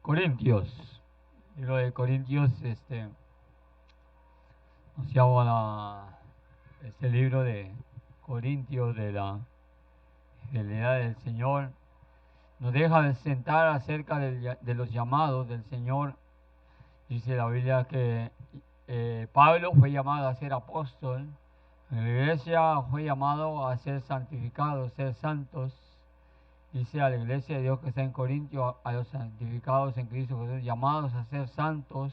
Corintios. El libro de Corintios, nos llama este libro de Corintios de la fidelidad del Señor. Nos deja de sentar acerca de los llamados del Señor. Dice la Biblia que Pablo fue llamado a ser apóstol. En la iglesia fue llamado a ser santificados, ser santos. Dice a la iglesia de Dios que está en Corintio, a los santificados en Cristo Jesús, llamados a ser santos,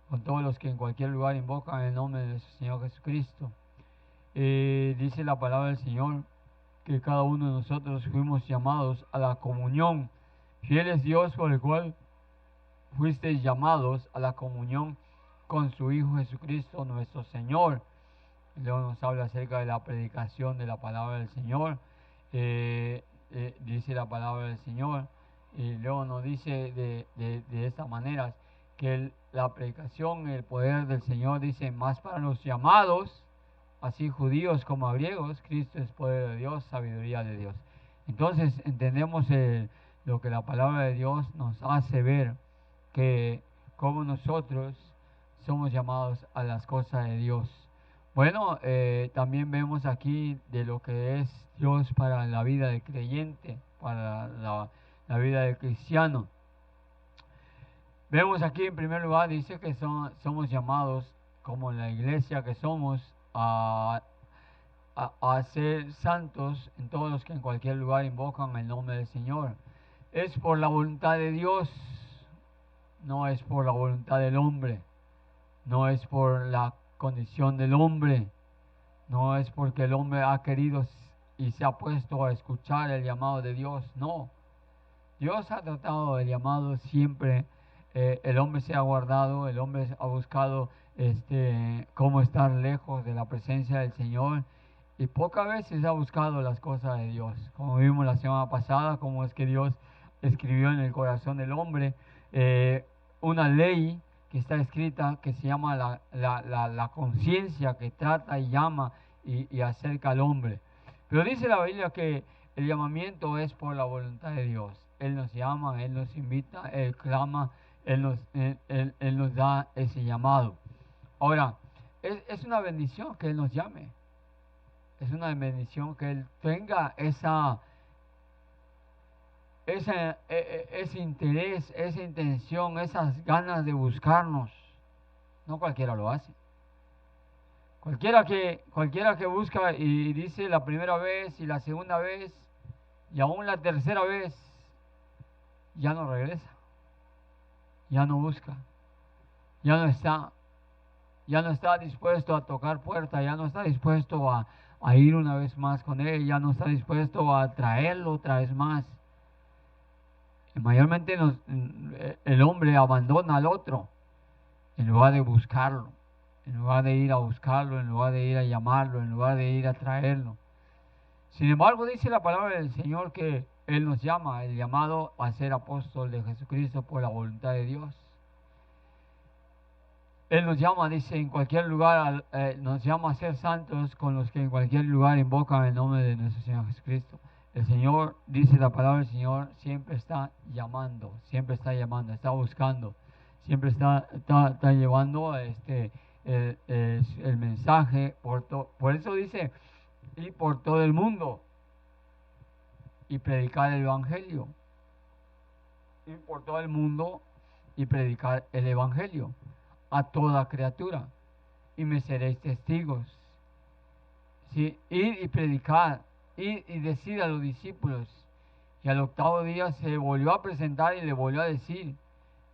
con todos los que en cualquier lugar invocan el nombre de nuestro Señor Jesucristo. Dice la palabra del Señor que cada uno de nosotros fuimos llamados a la comunión. Fiel es Dios por el cual fuisteis llamados a la comunión con su Hijo Jesucristo nuestro Señor. Luego nos habla acerca de la predicación de la palabra del Señor. Dice la palabra del Señor, y luego nos dice de esta manera que la predicación, el poder del Señor, dice, más para los llamados, así judíos como griegos, Cristo es poder de Dios, sabiduría de Dios. Entonces entendemos lo que la palabra de Dios nos hace ver, que como nosotros somos llamados a las cosas de Dios. Bueno, también vemos aquí de lo que es Dios para la vida del creyente, para la vida del cristiano. Vemos aquí en primer lugar, dice que somos llamados, como la iglesia que somos, a ser santos en todos los que en cualquier lugar invocan el nombre del Señor. Es por la voluntad de Dios, no es por la voluntad del hombre, no es por la condición del hombre, no es porque el hombre ha querido y se ha puesto a escuchar el llamado de Dios, no. Dios ha tratado el llamado siempre, el hombre se ha guardado, el hombre ha buscado cómo estar lejos de la presencia del Señor y pocas veces ha buscado las cosas de Dios. Como vimos la semana pasada, cómo es que Dios escribió en el corazón del hombre una ley que está escrita, que se llama la conciencia, que trata y llama y acerca al hombre. Pero dice la Biblia que el llamamiento es por la voluntad de Dios. Él nos llama, Él nos invita, Él clama, Él nos da ese llamado. Ahora, es una bendición que Él nos llame. Es una bendición que Él tenga ese interés, esa intención, esas ganas de buscarnos. No cualquiera lo hace. Cualquiera que busca y dice la primera vez y la segunda vez y aún la tercera vez, ya no regresa, ya no busca, ya no está dispuesto a tocar puerta, ya no está dispuesto a ir una vez más con Él, ya no está dispuesto a traerlo otra vez más. Y mayormente el hombre abandona al otro en lugar de buscarlo, en lugar de ir a buscarlo, en lugar de ir a llamarlo, en lugar de ir a traerlo. Sin embargo, dice la palabra del Señor que Él nos llama, el llamado a ser apóstol de Jesucristo por la voluntad de Dios. Él nos llama, dice, en cualquier lugar, nos llama a ser santos con los que en cualquier lugar invocan el nombre de nuestro Señor Jesucristo. El Señor, dice la palabra del Señor, siempre está llamando, está buscando, siempre está llevando el mensaje. Por eso dice, y por todo el mundo, y predicar el Evangelio. Y por todo el mundo, y predicar el Evangelio a toda criatura, y me seréis testigos. ¿Sí? Ir y predicar, ir y decir a los discípulos. Y al octavo día se volvió a presentar y le volvió a decir: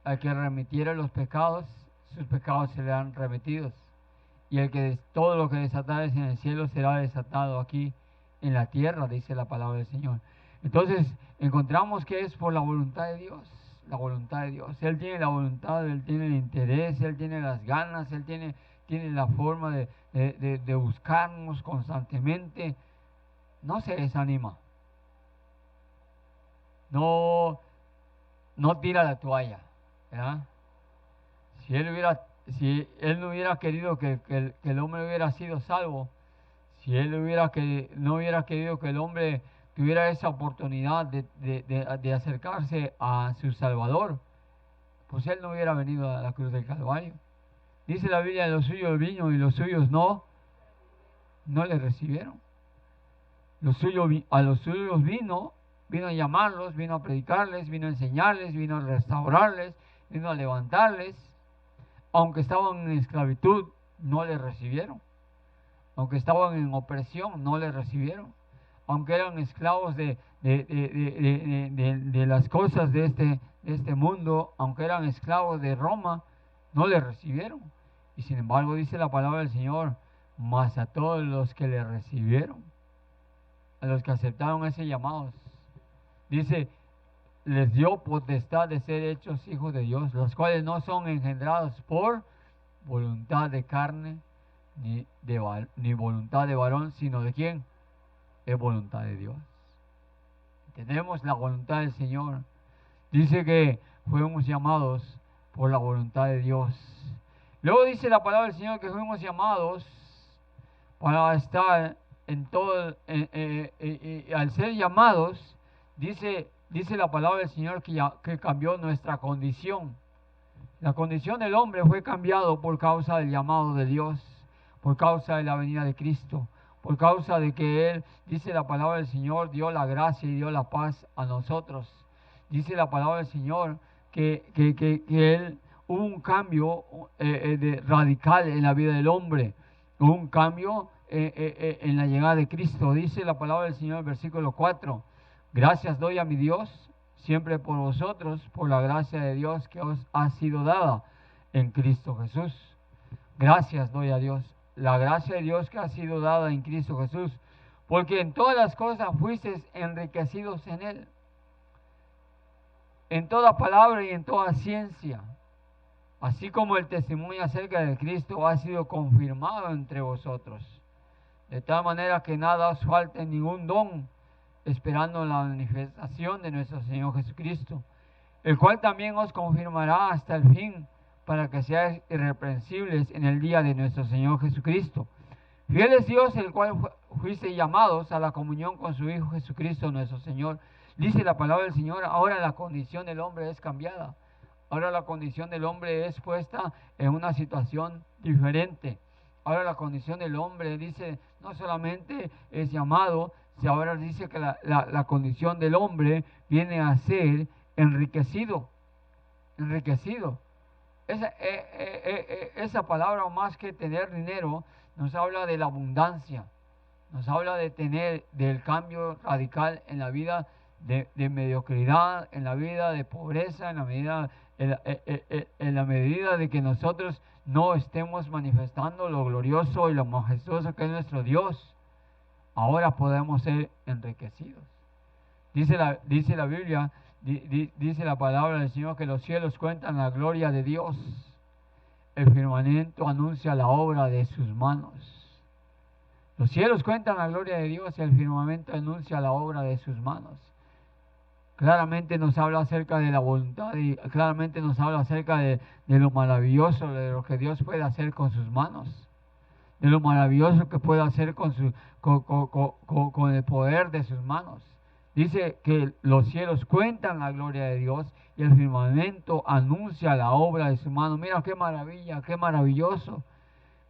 al que remitiera los pecados, sus pecados serán remitidos. Y el que todo lo que desatares en el cielo será desatado aquí en la tierra, dice la palabra del Señor. Entonces encontramos que es por la voluntad de Dios. La voluntad de Dios. Él tiene la voluntad, Él tiene el interés, Él tiene las ganas, Él tiene la forma de buscarnos constantemente. No se desanima. No tira la toalla, ¿verdad? Si Él no hubiera querido que el hombre hubiera sido salvo, si Él no hubiera querido que el hombre tuviera esa oportunidad de acercarse a su Salvador, pues Él no hubiera venido a la cruz del Calvario. Dice la Biblia, los suyos vino y los suyos no le recibieron. A los suyos vino a llamarlos, vino a predicarles, vino a enseñarles, vino a restaurarles, vino a levantarles. Aunque estaban en esclavitud, no le recibieron. Aunque estaban en opresión, no le recibieron. Aunque eran esclavos de las cosas de este mundo, aunque eran esclavos de Roma, no le recibieron. Y sin embargo dice la palabra del Señor, mas a todos los que le recibieron, a los que aceptaron ese llamado, dice, les dio potestad de ser hechos hijos de Dios, los cuales no son engendrados por voluntad de carne, ni voluntad de varón, sino de quién, es voluntad de Dios. Tenemos la voluntad del Señor. Dice que fuimos llamados por la voluntad de Dios. Luego dice la palabra del Señor que fuimos llamados para estar en todo, al ser llamados, dice la palabra del Señor que cambió nuestra condición. La condición del hombre fue cambiado por causa del llamado de Dios, por causa de la venida de Cristo, por causa de que Él, dice la palabra del Señor, dio la gracia y dio la paz a nosotros. Dice la palabra del Señor que Él hubo un cambio radical en la vida del hombre, hubo un cambio en la llegada de Cristo. Dice la palabra del Señor, versículo 4, gracias doy a mi Dios siempre por vosotros, por la gracia de Dios que os ha sido dada en Cristo Jesús. Gracias doy a Dios, la gracia de Dios que ha sido dada en Cristo Jesús, porque en todas las cosas fuisteis enriquecidos en Él, en toda palabra y en toda ciencia, así como el testimonio acerca de Cristo ha sido confirmado entre vosotros, de tal manera que nada os falte ningún don, esperando la manifestación de nuestro Señor Jesucristo, el cual también os confirmará hasta el fin, para que seáis irreprensibles en el día de nuestro Señor Jesucristo. Fiel es Dios, el cual fuiste llamados a la comunión con su Hijo Jesucristo nuestro Señor. Dice la palabra del Señor, ahora la condición del hombre es cambiada. Ahora la condición del hombre es puesta en una situación diferente. Ahora la condición del hombre, dice, no solamente es llamado, sino ahora dice que la condición del hombre viene a ser enriquecido. Enriquecido. Esa palabra, más que tener dinero, nos habla de la abundancia, nos habla de tener, del cambio radical en la vida de mediocridad, en la vida de pobreza, en la medida de que nosotros no estemos manifestando lo glorioso y lo majestuoso que es nuestro Dios. Ahora podemos ser enriquecidos. Dice la Biblia, dice la palabra del Señor, que los cielos cuentan la gloria de Dios, el firmamento anuncia la obra de sus manos. Los cielos cuentan la gloria de Dios y el firmamento anuncia la obra de sus manos. Claramente nos habla acerca de la voluntad y claramente nos habla acerca de lo maravilloso, de lo que Dios puede hacer con sus manos, de lo maravilloso que puede hacer con el poder de sus manos. Dice que los cielos cuentan la gloria de Dios y el firmamento anuncia la obra de su mano. Mira qué maravilla, qué maravilloso.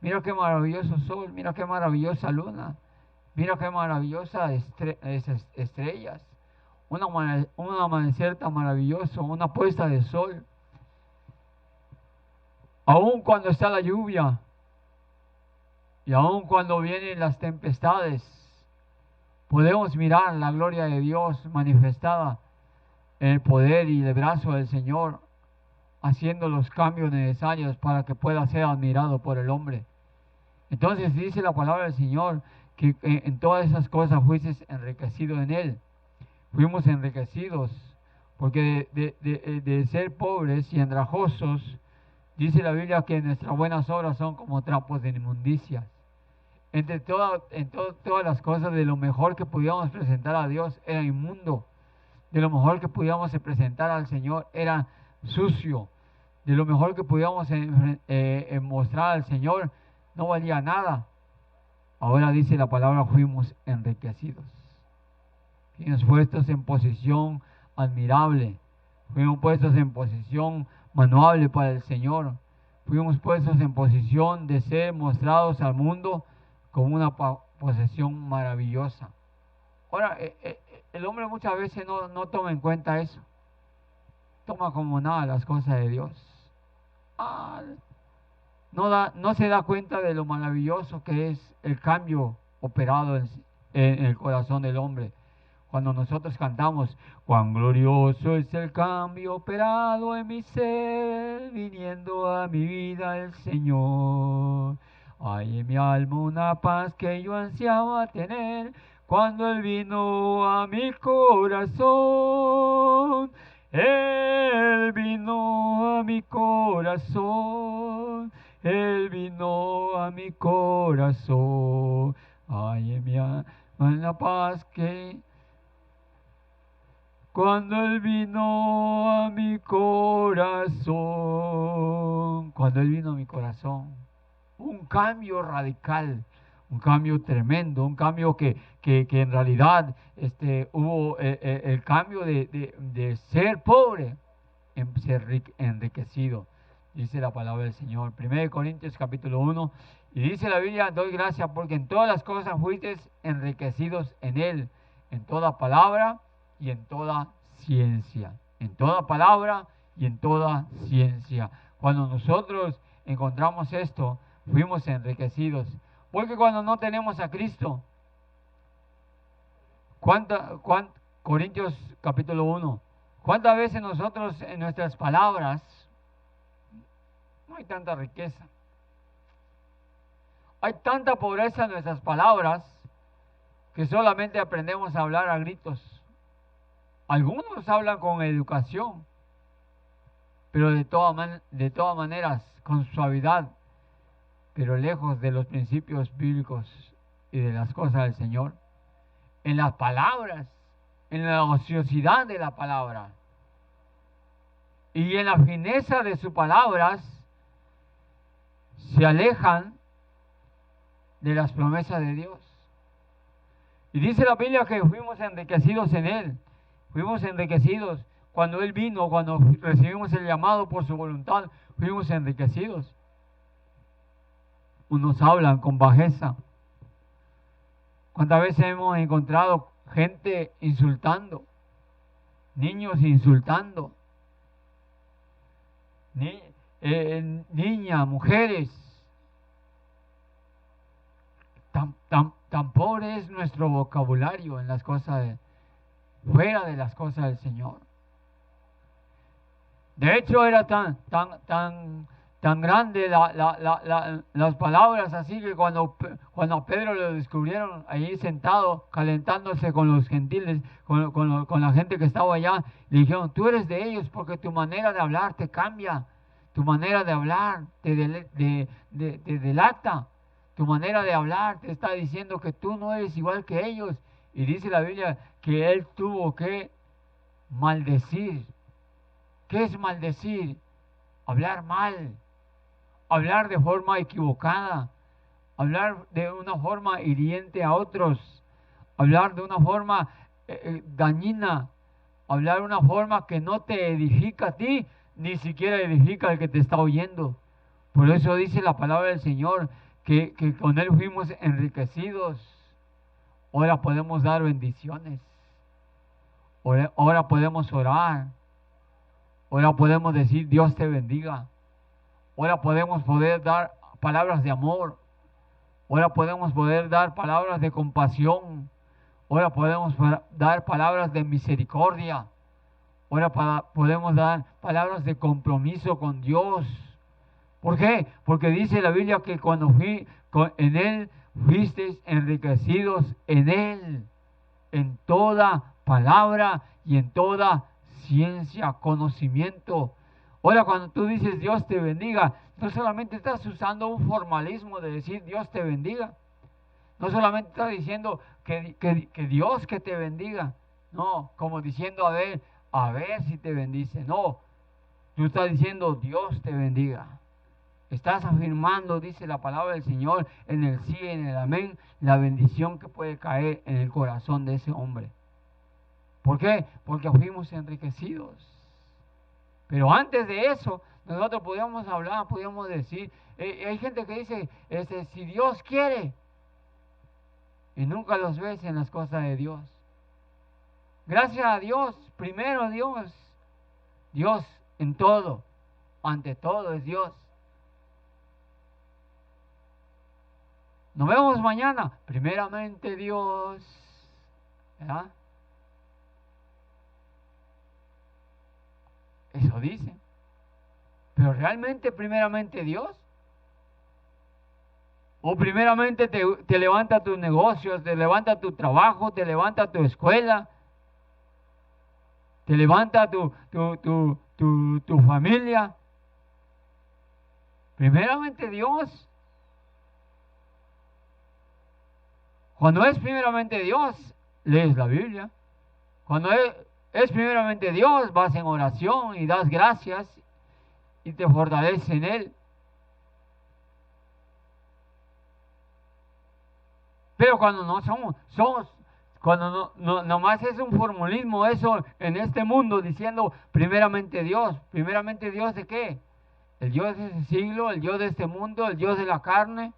Mira qué maravilloso sol, mira qué maravillosa luna. Mira qué maravillosas estrellas. Un amanecer tan maravilloso, una puesta de sol. Aún cuando está la lluvia y aún cuando vienen las tempestades, podemos mirar la gloria de Dios manifestada en el poder y el brazo del Señor, haciendo los cambios necesarios para que pueda ser admirado por el hombre. Entonces dice la palabra del Señor que en todas esas cosas fuiste enriquecido en Él. Fuimos enriquecidos porque de ser pobres y andrajosos, dice la Biblia que nuestras buenas obras son como trapos de inmundicia. Todas las cosas, de lo mejor que pudiéramos presentar a Dios era inmundo, de lo mejor que pudiéramos presentar al Señor era sucio, de lo mejor que pudiéramos mostrar al Señor no valía nada. Ahora dice la palabra, fuimos enriquecidos. fuimos puestos en posición admirable, fuimos puestos en posición manuable para el Señor, fuimos puestos en posición de ser mostrados al mundo como una posesión maravillosa. Ahora, el hombre muchas veces no toma en cuenta eso, toma como nada las cosas de Dios. No se da cuenta de lo maravilloso que es el cambio operado en el corazón del hombre. Cuando nosotros cantamos, cuán glorioso es el cambio operado en mi ser, viniendo a mi vida el Señor. Hay en mi alma una paz que yo ansiaba tener, cuando Él vino a mi corazón. Él vino a mi corazón, Él vino a mi corazón. Ay, en mi alma la paz que cuando Él vino a mi corazón, cuando Él vino a mi corazón, un cambio radical, un cambio tremendo, un cambio que en realidad hubo el cambio de ser pobre en ser enriquecido, dice la palabra del Señor. 1 Corintios capítulo 1, y dice la Biblia, doy gracias porque en todas las cosas fuisteis enriquecidos en Él, en toda palabra y en toda ciencia, en toda palabra y en toda ciencia. Cuando nosotros encontramos esto, fuimos enriquecidos. Porque cuando no tenemos a Cristo, Corintios capítulo 1, ¿cuántas veces nosotros en nuestras palabras no hay tanta riqueza? Hay tanta pobreza en nuestras palabras que solamente aprendemos a hablar a gritos. Algunos hablan con educación, pero de todas maneras con suavidad, pero lejos de los principios bíblicos y de las cosas del Señor. En las palabras, en la ociosidad de la palabra y en la fineza de sus palabras, se alejan de las promesas de Dios. Y dice la Biblia que fuimos enriquecidos en Él, fuimos enriquecidos cuando Él vino, cuando recibimos el llamado por su voluntad, fuimos enriquecidos. Unos hablan con bajeza. ¿Cuántas veces hemos encontrado gente insultando? Niños insultando. Niñas, mujeres. Tan pobre es nuestro vocabulario en las cosas fuera de las cosas del Señor. De hecho, era tan grande las palabras, así que cuando a Pedro lo descubrieron ahí sentado, calentándose con los gentiles, con la gente que estaba allá, le dijeron, tú eres de ellos porque tu manera de hablar te cambia, tu manera de hablar te delata, tu manera de hablar te está diciendo que tú no eres igual que ellos. Y dice la Biblia que él tuvo que maldecir. ¿Qué es maldecir? Hablar mal, hablar de forma equivocada, hablar de una forma hiriente a otros, hablar de una forma dañina, hablar de una forma que no te edifica a ti, ni siquiera edifica al que te está oyendo. Por eso dice la palabra del Señor que con Él fuimos enriquecidos. Ahora podemos dar bendiciones, ahora podemos orar, ahora podemos decir Dios te bendiga. Ahora podemos poder dar palabras de amor. Ahora podemos poder dar palabras de compasión. Ahora podemos dar palabras de misericordia. Ahora podemos dar palabras de compromiso con Dios. ¿Por qué? Porque dice la Biblia que cuando en Él fuisteis enriquecidos en Él, en toda palabra y en toda ciencia, conocimiento. Ahora, cuando tú dices Dios te bendiga, no solamente estás usando un formalismo de decir Dios te bendiga. No solamente estás diciendo que Dios que te bendiga. No, como diciendo a ver si te bendice. No, tú estás diciendo Dios te bendiga. Estás afirmando, dice la palabra del Señor, en el sí y en el amén, la bendición que puede caer en el corazón de ese hombre. ¿Por qué? Porque fuimos enriquecidos. Pero antes de eso, nosotros podíamos hablar, podíamos decir, hay gente que dice, si Dios quiere, y nunca los ves en las cosas de Dios. Gracias a Dios, primero Dios, Dios en todo, ante todo es Dios. Nos vemos mañana, primeramente Dios, ¿verdad? Eso dice. Pero realmente primeramente Dios. O primeramente te levanta tus negocios, te levanta tu trabajo, te levanta tu escuela, te levanta tu familia. Primeramente Dios. Cuando es primeramente Dios, lees la Biblia. Cuando es primeramente Dios, vas en oración y das gracias y te fortaleces en Él. Pero cuando no cuando nomás es un formulismo eso en este mundo diciendo primeramente Dios ¿de qué? El Dios de ese siglo, el Dios de este mundo, el Dios de la carne.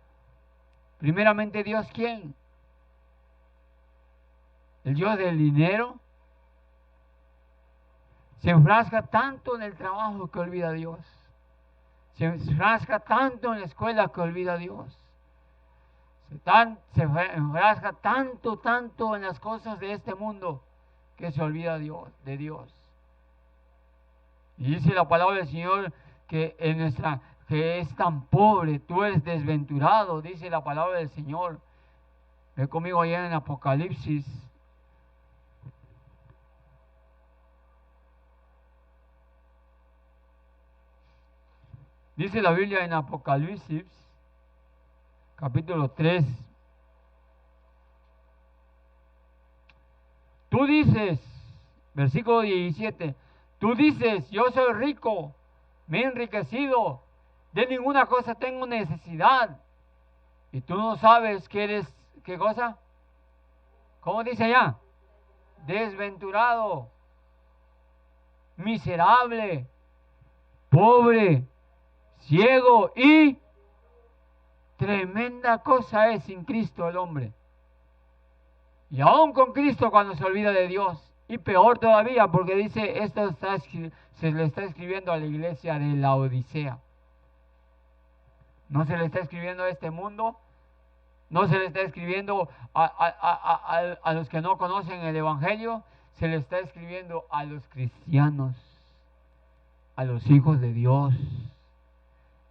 Primeramente Dios, ¿quién? El Dios del dinero. Se enfrasca tanto en el trabajo que olvida a Dios. Se enfrasca tanto en la escuela que olvida a Dios. Se enfrasca tanto en las cosas de este mundo que se olvida de Dios. Y dice la palabra del Señor que que es tan pobre, tú eres desventurado, dice la palabra del Señor. Ve conmigo allá en Apocalipsis. Dice la Biblia en Apocalipsis, capítulo 3. Tú dices, versículo 17, tú dices, yo soy rico, me he enriquecido, de ninguna cosa tengo necesidad. Y tú no sabes que eres, ¿qué cosa? ¿Cómo dice allá? Desventurado, miserable, pobre, ciego y tremenda cosa es sin Cristo el hombre. Y aún con Cristo cuando se olvida de Dios. Y peor todavía porque dice, esto se le está escribiendo a la iglesia de la Odisea. No se le está escribiendo a este mundo. No se le está escribiendo a los que no conocen el Evangelio. Se le está escribiendo a los cristianos. A los hijos de Dios.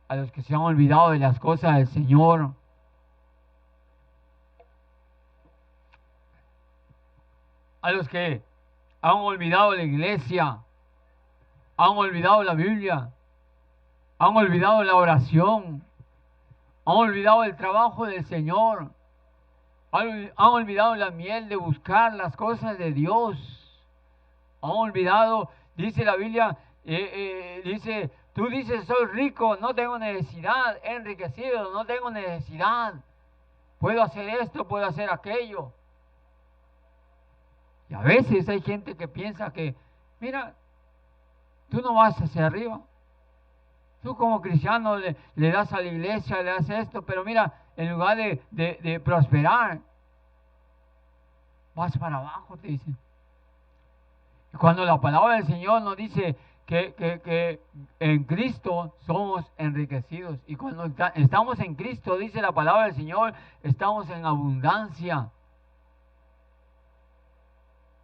A los que se han olvidado de las cosas del Señor. A los que han olvidado la iglesia, han olvidado la Biblia, han olvidado la oración, han olvidado el trabajo del Señor, han olvidado la miel de buscar las cosas de Dios, han olvidado, dice la Biblia, dice, tú dices soy rico, no tengo necesidad, he enriquecido, no tengo necesidad, puedo hacer esto, puedo hacer aquello. Y a veces hay gente que piensa que, mira, tú no vas hacia arriba. Tú como cristiano le das a la iglesia, le das esto, pero mira, en lugar de prosperar, vas para abajo, te dicen. Y cuando la palabra del Señor nos dice que en Cristo somos enriquecidos. Y cuando estamos en Cristo, dice la palabra del Señor, estamos en abundancia.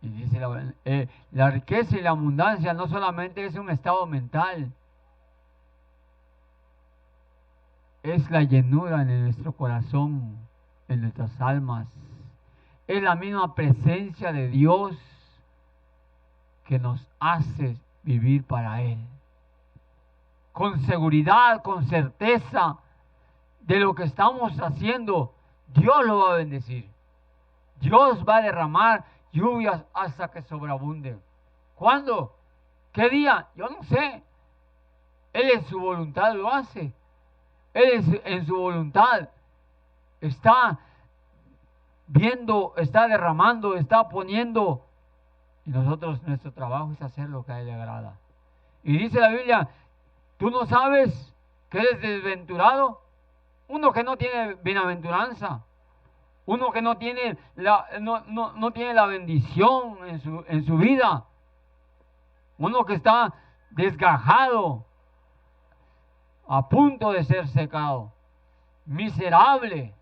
Y dice la riqueza y la abundancia no solamente es un estado mental, es la llenura en nuestro corazón, en nuestras almas. Es la misma presencia de Dios que nos hace vivir para Él. Con seguridad, con certeza de lo que estamos haciendo, Dios lo va a bendecir. Dios va a derramar lluvias hasta que sobreabunden. ¿Cuándo? ¿Qué día? Yo no sé. Él en su voluntad lo hace. Él en su voluntad está viendo, está derramando, está poniendo Y nosotros, nuestro trabajo es hacer lo que a Él le agrada. Y dice la Biblia, ¿tú no sabes que eres desventurado? Uno que no tiene bienaventuranza, uno que no tiene no tiene la bendición en su vida, uno que está desgajado, a punto de ser secado, miserable,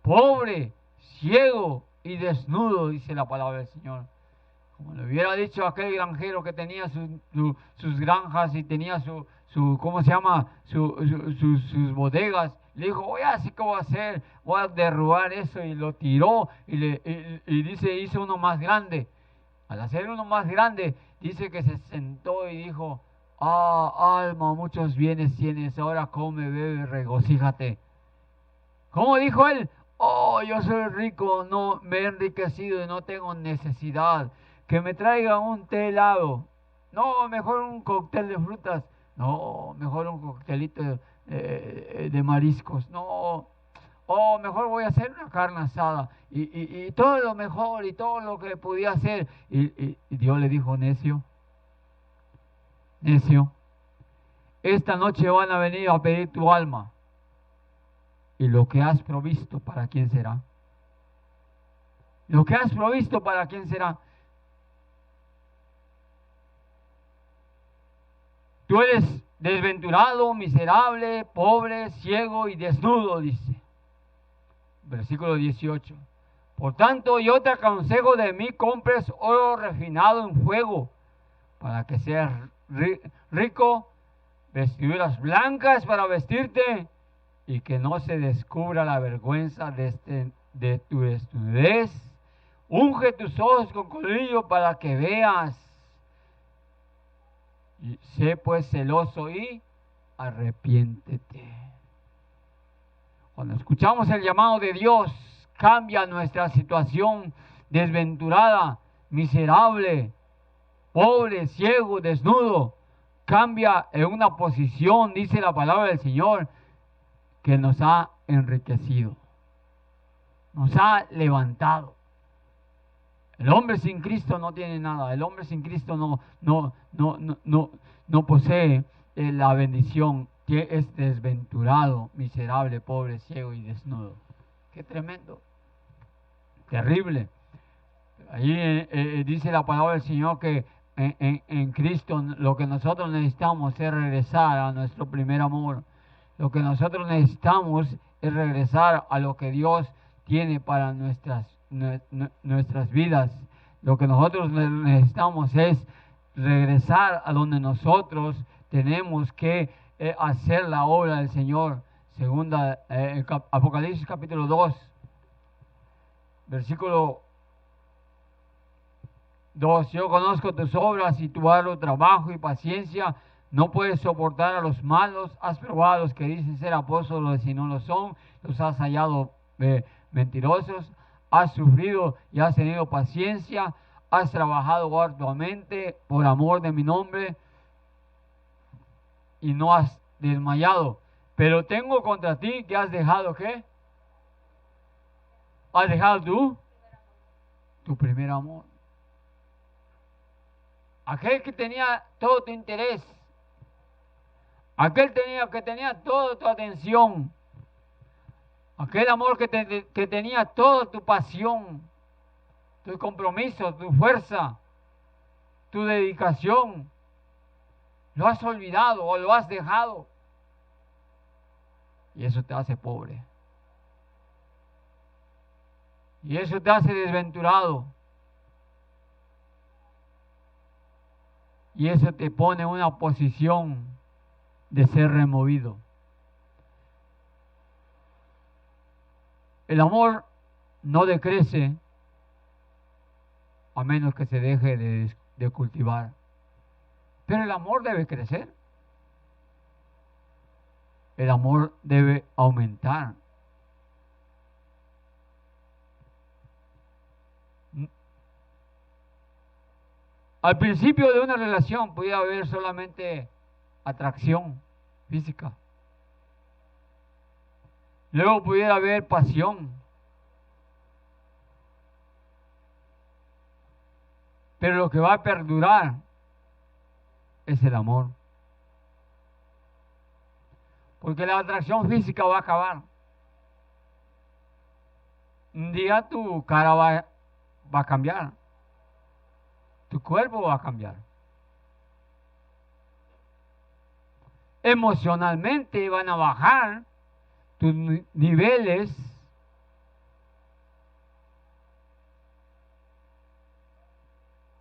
pobre, ciego y desnudo, dice la palabra del Señor. Como le hubiera dicho aquel granjero que tenía sus granjas y tenía ¿cómo se llama? Sus bodegas. Le dijo, voy a así que voy a hacer, voy a derrubar eso, y lo tiró y dice, hizo uno más grande. Al hacer uno más grande, dice que se sentó y dijo, alma, muchos bienes tienes, ahora come, bebe, regocíjate. ¿Cómo dijo él? Yo soy rico, no me he enriquecido y no tengo necesidad. Que me traigan un té helado. No, mejor un cóctel de frutas. No, mejor un coctelito de mariscos. No, mejor voy a hacer una carne asada. Y todo lo mejor y todo lo que podía hacer. Y Dios le dijo, necio, esta noche van a venir a pedir tu alma. Y lo que has provisto, ¿para quién será? Lo que has provisto, ¿para quién será? Tú eres desventurado, miserable, pobre, ciego y desnudo, dice. Versículo 18. Por tanto, yo te aconsejo de mí, compres oro refinado en fuego, para que seas rico, vestiduras blancas para vestirte, y que no se descubra la vergüenza de tu desnudez. Unge tus ojos con colillo para que veas. Y sé pues celoso y arrepiéntete. Cuando escuchamos el llamado de Dios, cambia nuestra situación desventurada, miserable, pobre, ciego, desnudo. Cambia en una posición, dice la palabra del Señor, que nos ha enriquecido, nos ha levantado. El hombre sin Cristo no tiene nada. El hombre sin Cristo no posee la bendición, que es desventurado, miserable, pobre, ciego y desnudo. Qué tremendo, terrible. Allí dice la palabra del Señor que en Cristo lo que nosotros necesitamos es regresar a nuestro primer amor. Lo que nosotros necesitamos es regresar a lo que Dios tiene para nuestras vidas. Lo que nosotros necesitamos es regresar a donde nosotros tenemos que hacer la obra del Señor. Segunda, Apocalipsis capítulo 2, versículo 2. Yo conozco tus obras y tu arduo trabajo y paciencia. No puedes soportar a los malos. Has probado a los que dicen ser apóstoles y no lo son. Los has hallado mentirosos. Has sufrido y has tenido paciencia. Has trabajado arduamente por amor de mi nombre y no has desmayado. Pero tengo contra ti que has dejado, ¿qué? ¿Has dejado tu primer amor? Aquel que tenía todo tu interés, aquel que tenía toda tu atención, aquel amor que tenía toda tu pasión, tu compromiso, tu fuerza, tu dedicación, lo has olvidado o lo has dejado. Y eso te hace pobre. Y eso te hace desventurado. Y eso te pone en una posición de ser removido. El amor no decrece a menos que se deje de cultivar. Pero el amor debe crecer. El amor debe aumentar. Al principio de una relación podía haber solamente atracción física. Luego pudiera haber pasión. Pero lo que va a perdurar es el amor. Porque la atracción física va a acabar. Un día tu cara va a cambiar. Tu cuerpo va a cambiar. Emocionalmente van a bajar tus niveles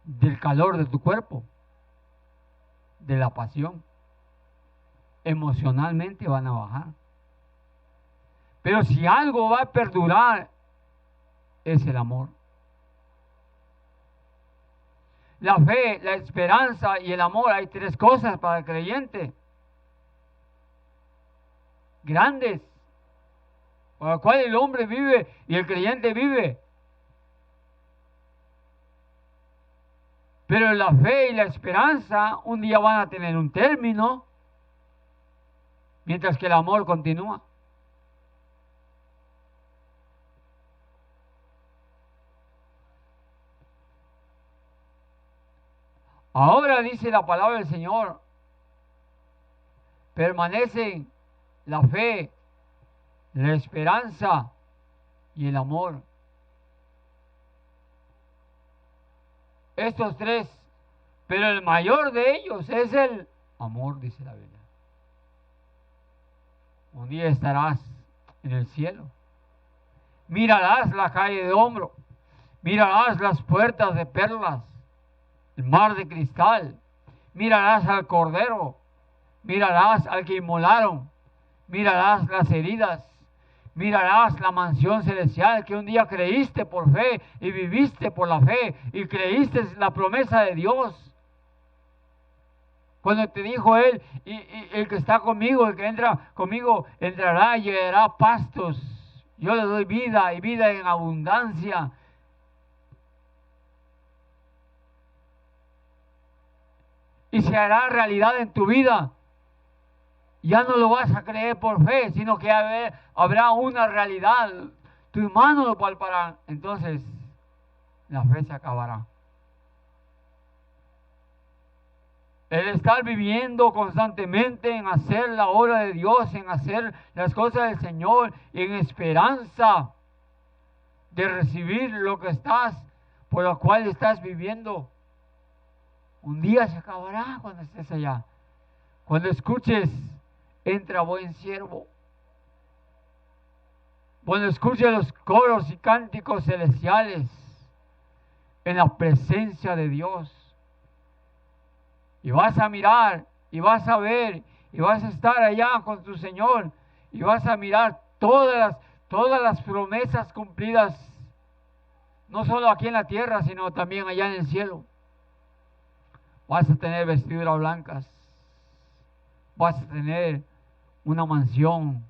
del calor de tu cuerpo, de la pasión. Emocionalmente van a bajar. Pero si algo va a perdurar, es el amor. La fe, la esperanza y el amor, hay tres cosas para el creyente. Grandes, por las cuales el hombre vive y el creyente vive. Pero la fe y la esperanza un día van a tener un término, mientras que el amor continúa. Ahora dice la palabra del Señor, permanecen la fe, la esperanza y el amor. Estos tres, pero el mayor de ellos es el amor, dice la Biblia. Un día estarás en el cielo. Mirarás la calle de hombro, mirarás las puertas de perlas, el mar de cristal, mirarás al cordero, mirarás al que inmolaron, mirarás las heridas, mirarás la mansión celestial que un día creíste por fe y viviste por la fe y creíste la promesa de Dios. Cuando te dijo Él, y el que está conmigo, el que entra conmigo, entrará y llegará a pastos. Yo le doy vida y vida en abundancia. Y se hará realidad en tu vida. Ya no lo vas a creer por fe, sino que habrá una realidad. Tus manos lo palparán. Entonces, la fe se acabará. El estar viviendo constantemente en hacer la obra de Dios, en hacer las cosas del Señor, en esperanza de recibir lo que estás, por lo cual estás viviendo. Un día se acabará cuando estés allá. Cuando escuches, entra buen siervo. Cuando escuches los coros y cánticos celestiales en la presencia de Dios. Y vas a mirar, y vas a ver, y vas a estar allá con tu Señor, y vas a mirar todas las promesas cumplidas, no solo aquí en la tierra, sino también allá en el cielo. Vas a tener vestiduras blancas, vas a tener una mansión,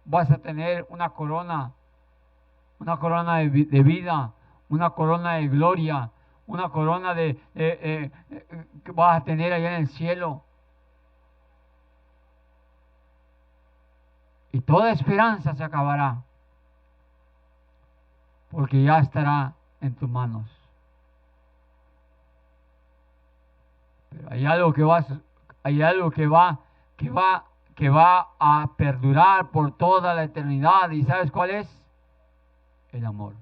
vas a tener una corona de vida, una corona de gloria, una corona que vas a tener allá en el cielo. Y toda esperanza se acabará, porque ya estará en tus manos. Pero hay algo que va a perdurar por toda la eternidad. ¿Y sabes cuál es? El amor.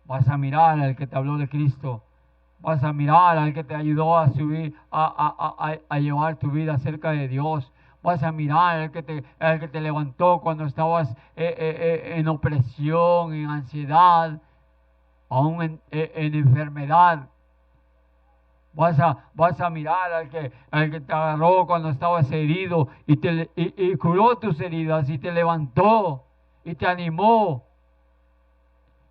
Vas a mirar al que te habló de Cristo. Vas a mirar al que te ayudó a subir, a llevar tu vida cerca de Dios. Vas a mirar al que te levantó cuando estabas en opresión, en ansiedad, aún en enfermedad. Vas a mirar al que te agarró cuando estabas herido y curó tus heridas y te levantó y te animó.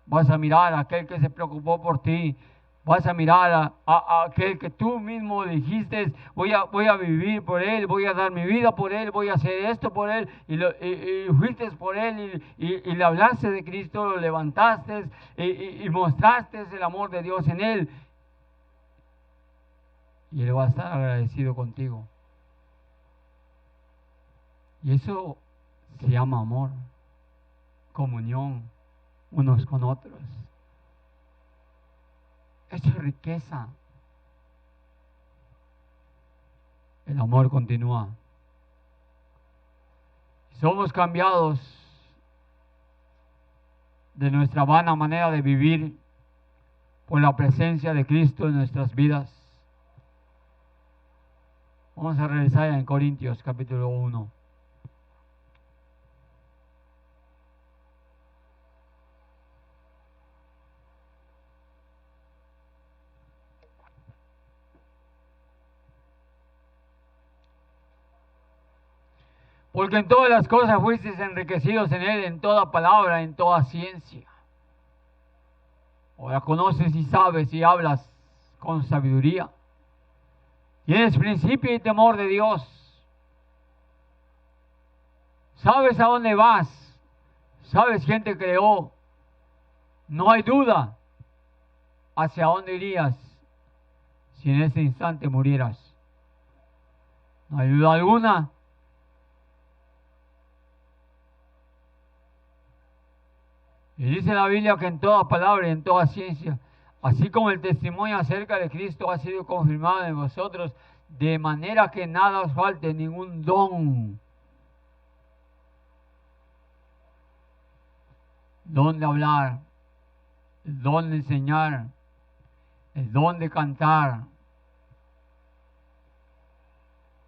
Vas a mirar a aquel que se preocupó por ti. Vas a mirar a aquel que tú mismo dijiste, voy a vivir por él, voy a dar mi vida por él, voy a hacer esto por él, y fuiste por él, y le hablaste de Cristo, lo levantaste, y mostraste el amor de Dios en él, y él va a estar agradecido contigo. Y eso se llama amor, comunión unos con otros. Eso es riqueza. El amor continúa. Somos cambiados de nuestra vana manera de vivir por la presencia de Cristo en nuestras vidas. Vamos a regresar en Corintios capítulo 1. Porque en todas las cosas fuisteis enriquecidos en Él, en toda palabra, en toda ciencia. Ahora conoces y sabes y hablas con sabiduría. Tienes principio y temor de Dios. Sabes a dónde vas. Sabes quién te creó. No hay duda hacia dónde irías si en ese instante murieras. No hay duda alguna. Y dice la Biblia que en toda palabra y en toda ciencia, así como el testimonio acerca de Cristo ha sido confirmado en vosotros, de manera que nada os falte ningún don. Don de hablar, el don de enseñar, el don de cantar,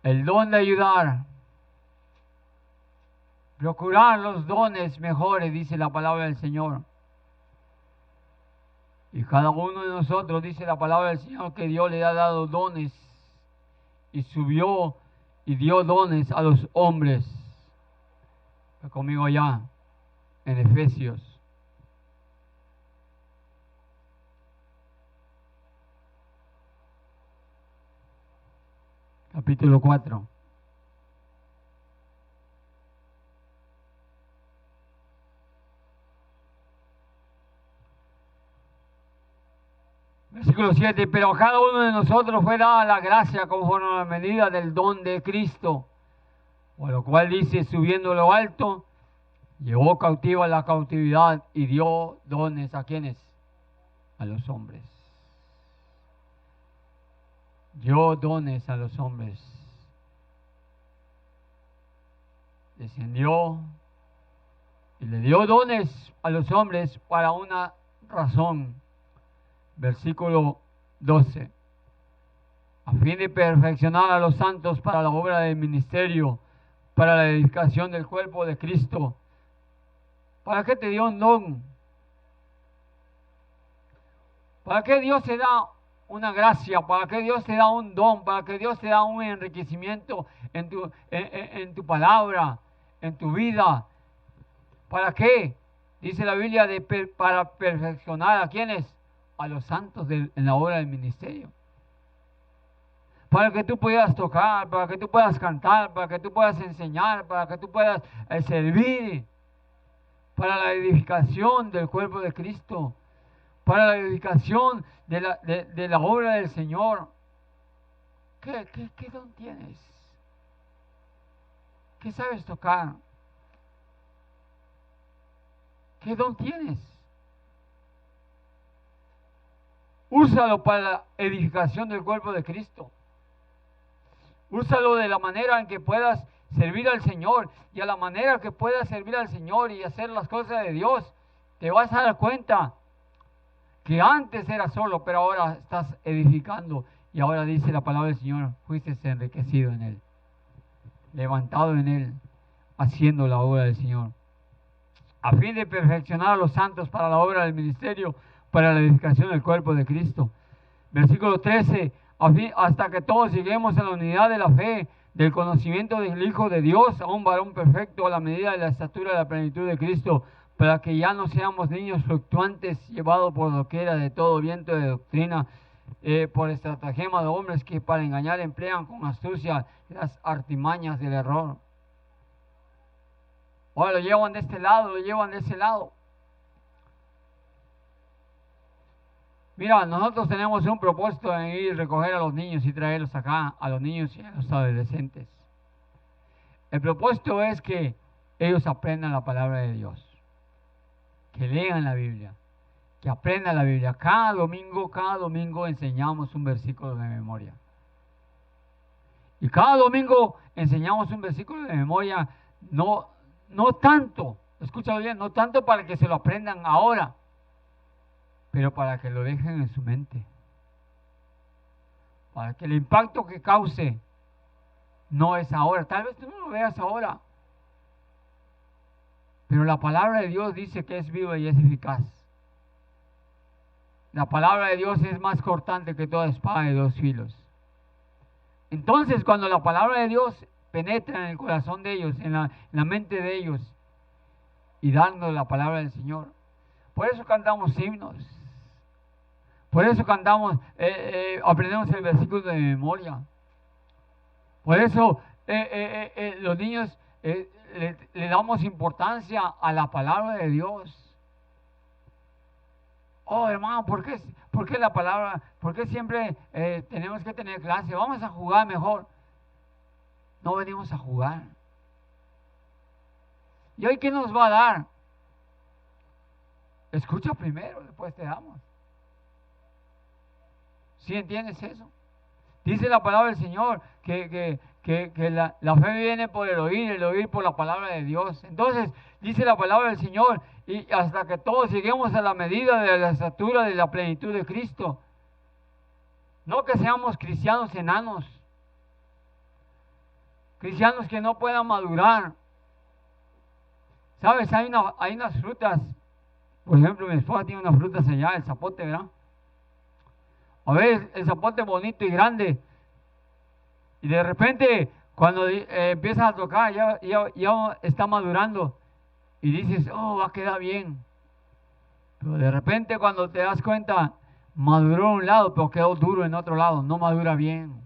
el don de ayudar. Procurar los dones mejores, dice la palabra del Señor. Y cada uno de nosotros, dice la palabra del Señor, que Dios le ha dado dones y subió y dio dones a los hombres. Está conmigo allá en Efesios. Capítulo 4. Versículo 7, pero a cada uno de nosotros fue dada la gracia conforme a la medida del don de Cristo. Por lo cual dice, subiendo a lo alto, llevó cautiva la cautividad y dio dones a quienes, a los hombres. Dio dones a los hombres. Descendió y le dio dones a los hombres para una razón. Versículo 12. A fin de perfeccionar a los santos para la obra del ministerio, para la edificación del cuerpo de Cristo. ¿Para qué te dio un don? ¿Para qué Dios te da una gracia? ¿Para qué Dios te da un don? ¿Para qué Dios te da un enriquecimiento en tu palabra, en tu vida? ¿Para qué? Dice la Biblia para perfeccionar a quienes, a los santos en la obra del ministerio. Para que tú puedas tocar, para que tú puedas cantar, para que tú puedas enseñar, para que tú puedas servir, para la edificación del cuerpo de Cristo, para la edificación de la obra del Señor. ¿Qué don tienes? ¿Qué sabes tocar? ¿Qué don tienes? Úsalo para la edificación del cuerpo de Cristo. Úsalo de la manera en que puedas servir al Señor. Y a la manera que puedas servir al Señor y hacer las cosas de Dios, te vas a dar cuenta que antes eras solo, pero ahora estás edificando. Y ahora dice la palabra del Señor, fuiste enriquecido en Él, levantado en Él, haciendo la obra del Señor. A fin de perfeccionar a los santos para la obra del ministerio, para la edificación del cuerpo de Cristo. Versículo 13, hasta que todos lleguemos a la unidad de la fe, del conocimiento del Hijo de Dios, a un varón perfecto a la medida de la estatura de la plenitud de Cristo, para que ya no seamos niños fluctuantes, llevados por doquiera de todo viento de doctrina, por estratagema de hombres que para engañar emplean con astucia las artimañas del error. Ahora lo llevan de este lado, lo llevan de ese lado. Mira, nosotros tenemos un propósito en ir a recoger a los niños y traerlos acá, a los niños y a los adolescentes. El propósito es que ellos aprendan la palabra de Dios, que lean la Biblia, que aprenda la Biblia. Cada domingo enseñamos un versículo de memoria. Y cada domingo enseñamos un versículo de memoria, no tanto, escúchalo bien, no tanto para que se lo aprendan ahora, pero para que lo dejen en su mente. Para que el impacto que cause no es ahora. Tal vez tú no lo veas ahora, pero la palabra de Dios dice que es viva y es eficaz. La palabra de Dios es más cortante que toda espada de dos filos. Entonces, cuando la palabra de Dios penetra en el corazón de ellos, en la mente de ellos, y dando la palabra del Señor, por eso cantamos himnos, por eso cantamos, aprendemos el versículo de memoria, por eso los niños le damos importancia a la palabra de Dios. Oh, hermano, ¿por qué la palabra? ¿Por qué siempre tenemos que tener clase? Vamos a jugar mejor. No venimos a jugar. ¿Y hoy qué nos va a dar? Escucha primero, después te damos. ¿Sí entiendes eso? Dice la palabra del Señor que la fe viene por el oír por la palabra de Dios. Entonces, dice la palabra del Señor, y hasta que todos lleguemos a la medida de la estatura de la plenitud de Cristo. No que seamos cristianos enanos, cristianos que no puedan madurar. ¿Sabes? Hay unas frutas, por ejemplo, mi esposa tiene unas frutas allá, el zapote, ¿verdad? A ver, el zapote bonito y grande, y de repente cuando empiezas a tocar ya está madurando y dices, oh, va a quedar bien, pero de repente cuando te das cuenta maduró en un lado pero quedó duro en otro lado, no madura bien.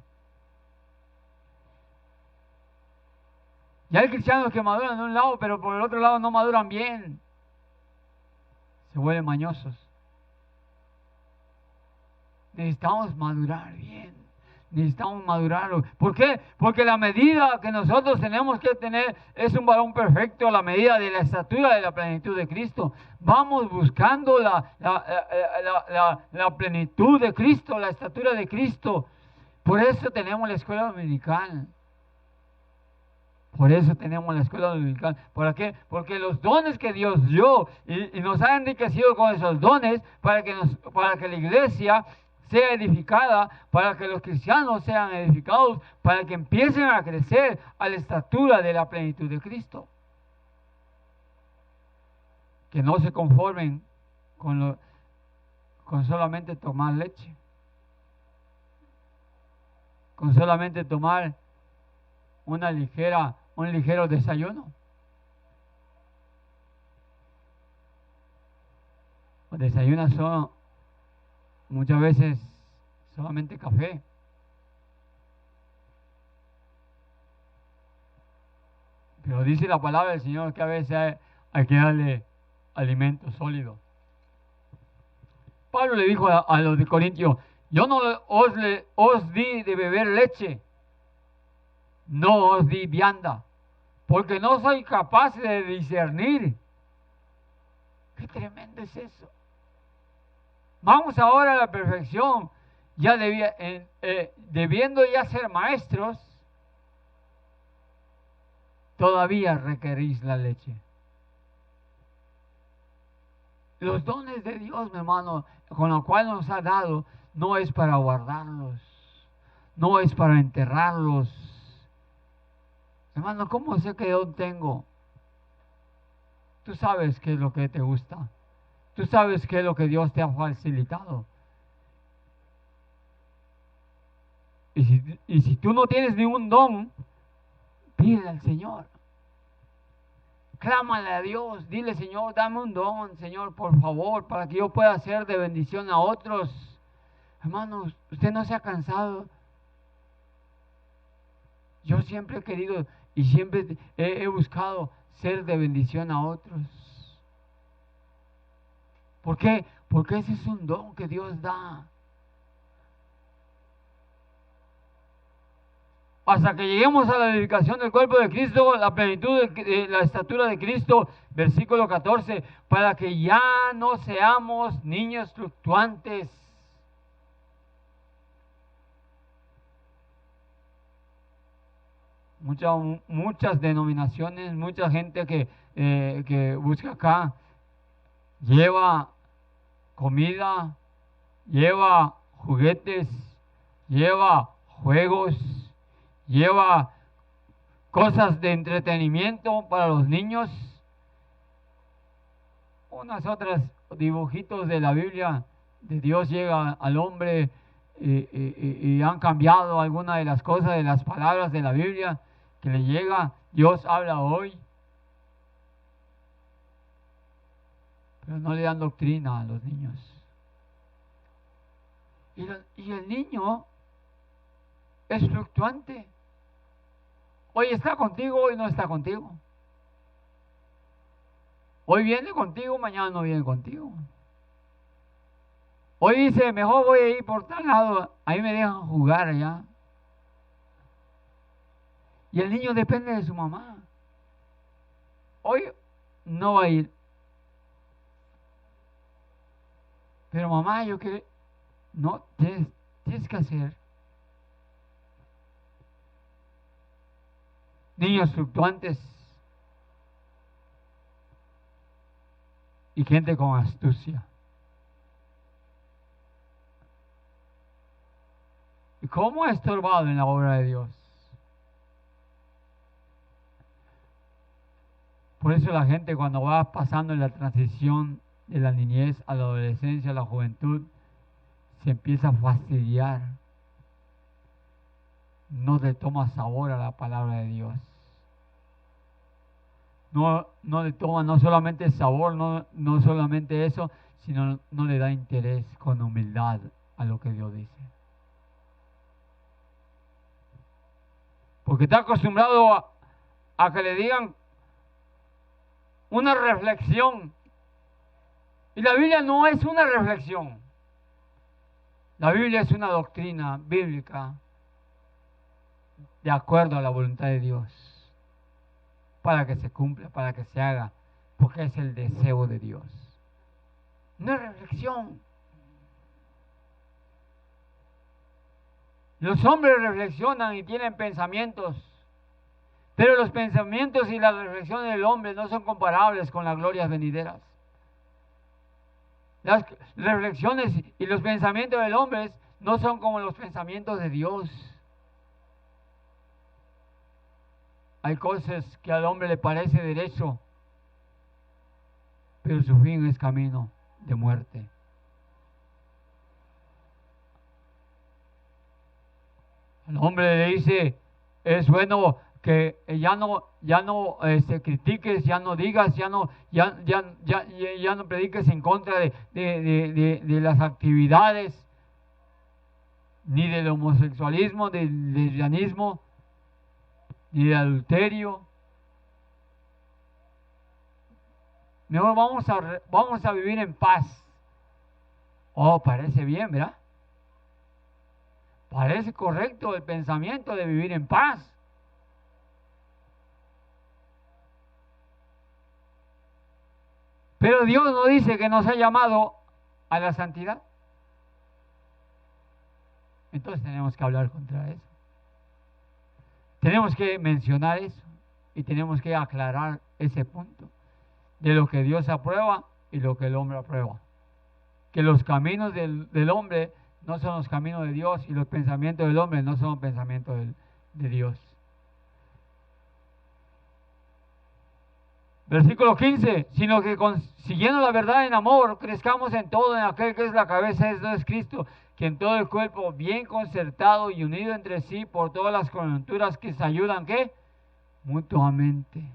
Y hay cristianos que maduran de un lado pero por el otro lado no maduran bien, se vuelven mañosos. Necesitamos madurar bien. Necesitamos madurarlo. ¿Por qué? Porque la medida que nosotros tenemos que tener es un varón perfecto a la medida de la estatura de la plenitud de Cristo. Vamos buscando la plenitud de Cristo, la estatura de Cristo. Por eso tenemos la escuela dominical. Por eso tenemos la escuela dominical. ¿Por qué? Porque los dones que Dios dio y nos ha enriquecido con esos dones para que la iglesia sea edificada, para que los cristianos sean edificados, para que empiecen a crecer a la estatura de la plenitud de Cristo. Que no se conformen con solamente tomar leche, con solamente tomar un ligero desayuno. O desayunas muchas veces solamente café. Pero dice la palabra del Señor que a veces hay que darle alimento sólido. Pablo le dijo a los de Corintios, yo no os di de beber leche, no os di vianda, porque no soy capaz de discernir. Qué tremendo es eso. Vamos ahora a la perfección, ya debiendo ya ser maestros, todavía requerís la leche. Los dones de Dios, mi hermano, con lo cual nos ha dado, no es para guardarlos, no es para enterrarlos. Hermano, ¿cómo sé qué don tengo? Tú sabes qué es lo que te gusta. Tú sabes qué es lo que Dios te ha facilitado. Y si tú no tienes ningún don, pídele al Señor. Clámale a Dios. Dile, Señor, dame un don, Señor, por favor, para que yo pueda ser de bendición a otros. Hermanos, usted no se ha cansado. Yo siempre he querido y siempre he buscado ser de bendición a otros. ¿Por qué? Porque ese es un don que Dios da. hasta que lleguemos a la edificación del cuerpo de Cristo, la plenitud de la estatura de Cristo, versículo 14, para que ya no seamos niños fluctuantes. Muchas denominaciones, mucha gente que busca acá, lleva comida, lleva juguetes, lleva juegos, lleva cosas de entretenimiento para los niños, unas otras dibujitos de la Biblia, de Dios llega al hombre y han cambiado algunas de las cosas, de las palabras de la Biblia que le llega. Dios habla hoy, pero no le dan doctrina a los niños. Y el niño es fluctuante. Hoy está contigo, hoy no está contigo. Hoy viene contigo, mañana no viene contigo. Hoy dice, mejor voy a ir por tal lado, ahí me dejan jugar allá. Y el niño depende de su mamá. Hoy no va a ir. Pero mamá, yo quiero... No, tienes que hacer. Niños fluctuantes y gente con astucia. ¿Y cómo ha estorbado en la obra de Dios? Por eso la gente cuando va pasando en la transición de la niñez a la adolescencia, a la juventud, se empieza a fastidiar. No le toma sabor a la palabra de Dios. No le toma no solamente sabor, no solamente eso, sino no le da interés con humildad a lo que Dios dice. Porque está acostumbrado a que le digan una reflexión. Y la Biblia no es una reflexión. La Biblia es una doctrina bíblica de acuerdo a la voluntad de Dios, para que se cumpla, para que se haga, porque es el deseo de Dios. No es reflexión. Los hombres reflexionan y tienen pensamientos, pero los pensamientos y las reflexiones del hombre no son comparables con las glorias venideras. Las reflexiones y los pensamientos del hombre no son como los pensamientos de Dios. Hay cosas que al hombre le parece derecho, pero su fin es camino de muerte. El hombre le dice, es bueno que ya no critiques, ya no digas, ya no prediques en contra de las actividades, ni del homosexualismo, del lesbianismo, ni del adulterio. Mejor vamos a vivir en paz. Oh, parece bien, ¿verdad? Parece correcto el pensamiento de vivir en paz. Pero Dios no dice que nos ha llamado a la santidad. Entonces tenemos que hablar contra eso. Tenemos que mencionar eso y tenemos que aclarar ese punto de lo que Dios aprueba y lo que el hombre aprueba. Que los caminos del hombre no son los caminos de Dios y los pensamientos del hombre no son los pensamientos de Dios. Versículo 15, sino que siguiendo la verdad en amor, crezcamos en todo, en aquel que es la cabeza, esto es Cristo, que en todo el cuerpo, bien concertado y unido entre sí por todas las coyunturas que se ayudan, ¿qué? Mutuamente.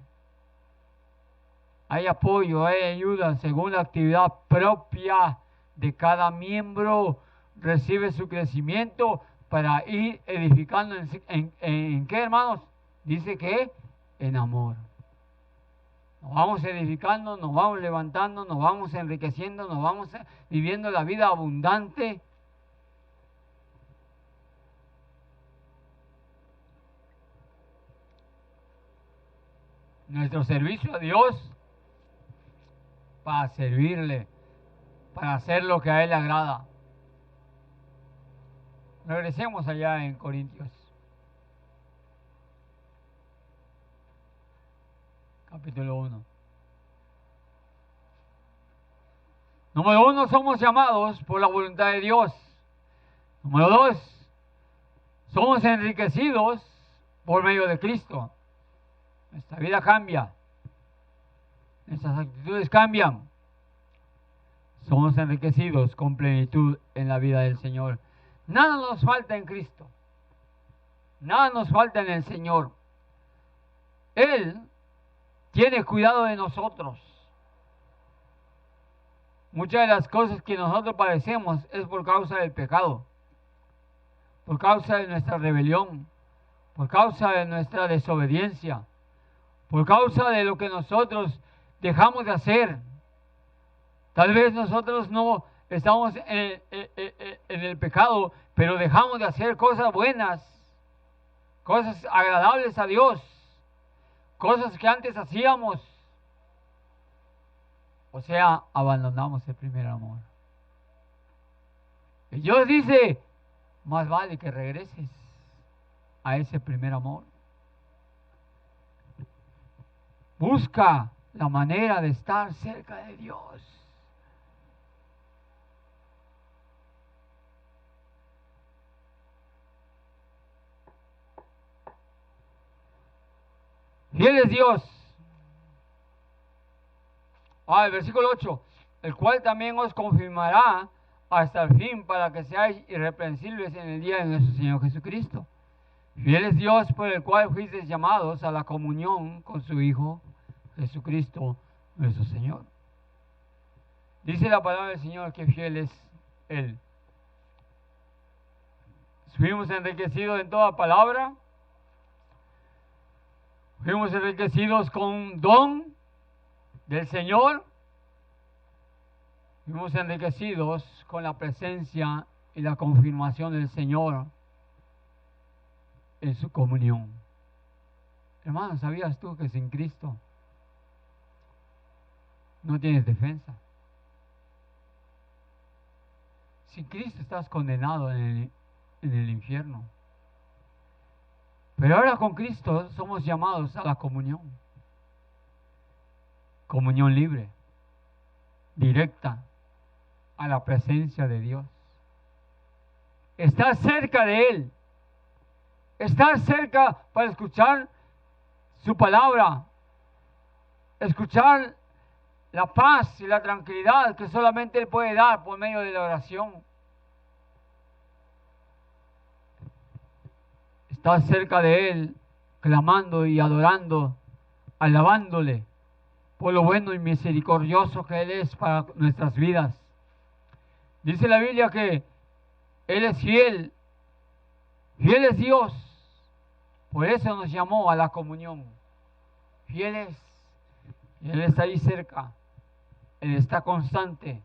Hay apoyo, hay ayuda según la actividad propia de cada miembro, recibe su crecimiento para ir edificando en ¿qué, hermanos? Dice que en amor. Nos vamos edificando, nos vamos levantando, nos vamos enriqueciendo, nos vamos viviendo la vida abundante. nuestro servicio a Dios para servirle, para hacer lo que a Él le agrada. Regresemos allá en Corintios. Capítulo 1. Número 1, somos llamados por la voluntad de Dios. Número 2, somos enriquecidos por medio de Cristo. Nuestra vida cambia. Nuestras actitudes cambian. Somos enriquecidos con plenitud en la vida del Señor. Nada nos falta en Cristo. Nada nos falta en el Señor. Él tiene cuidado de nosotros. Muchas de las cosas que nosotros padecemos es por causa del pecado, por causa de nuestra rebelión, por causa de nuestra desobediencia, por causa de lo que nosotros dejamos de hacer. Tal vez nosotros no estamos en el pecado, pero dejamos de hacer cosas buenas, cosas agradables a Dios, cosas que antes hacíamos. O sea, abandonamos el primer amor. Y Dios dice, más vale que regreses a ese primer amor. Busca la manera de estar cerca de Dios. Fiel es Dios. El versículo 8, el cual también os confirmará hasta el fin para que seáis irreprensibles en el día de nuestro Señor Jesucristo. Fiel es Dios por el cual fuisteis llamados a la comunión con su Hijo Jesucristo nuestro Señor. Dice la palabra del Señor que fiel es Él. Fuimos enriquecidos en toda palabra. Fuimos enriquecidos con don del Señor. Fuimos enriquecidos con la presencia y la confirmación del Señor en su comunión. Hermano, ¿sabías tú que sin Cristo no tienes defensa? Sin Cristo estás condenado en el infierno. Pero ahora con Cristo somos llamados a la comunión. Comunión libre, directa, a la presencia de Dios. Estar cerca de Él. Estar cerca para escuchar su palabra. Escuchar la paz y la tranquilidad que solamente Él puede dar por medio de la oración. Estar cerca de Él, clamando y adorando, alabándole por lo bueno y misericordioso que Él es para nuestras vidas. Dice la Biblia que Él es fiel, fiel es Dios, por eso nos llamó a la comunión. Fiel es, y Él está ahí cerca, Él está constante,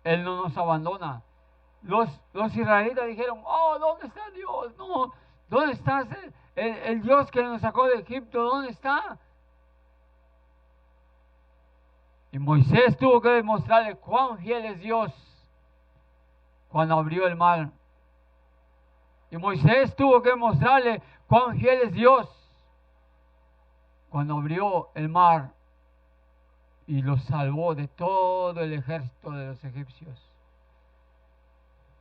Él no nos abandona. Los israelitas dijeron, ¿dónde está Dios? No, ¿dónde está el Dios que nos sacó de Egipto? ¿Dónde está? Y Moisés tuvo que demostrarle cuán fiel es Dios cuando abrió el mar. Y Moisés tuvo que demostrarle cuán fiel es Dios cuando abrió el mar y los salvó de todo el ejército de los egipcios.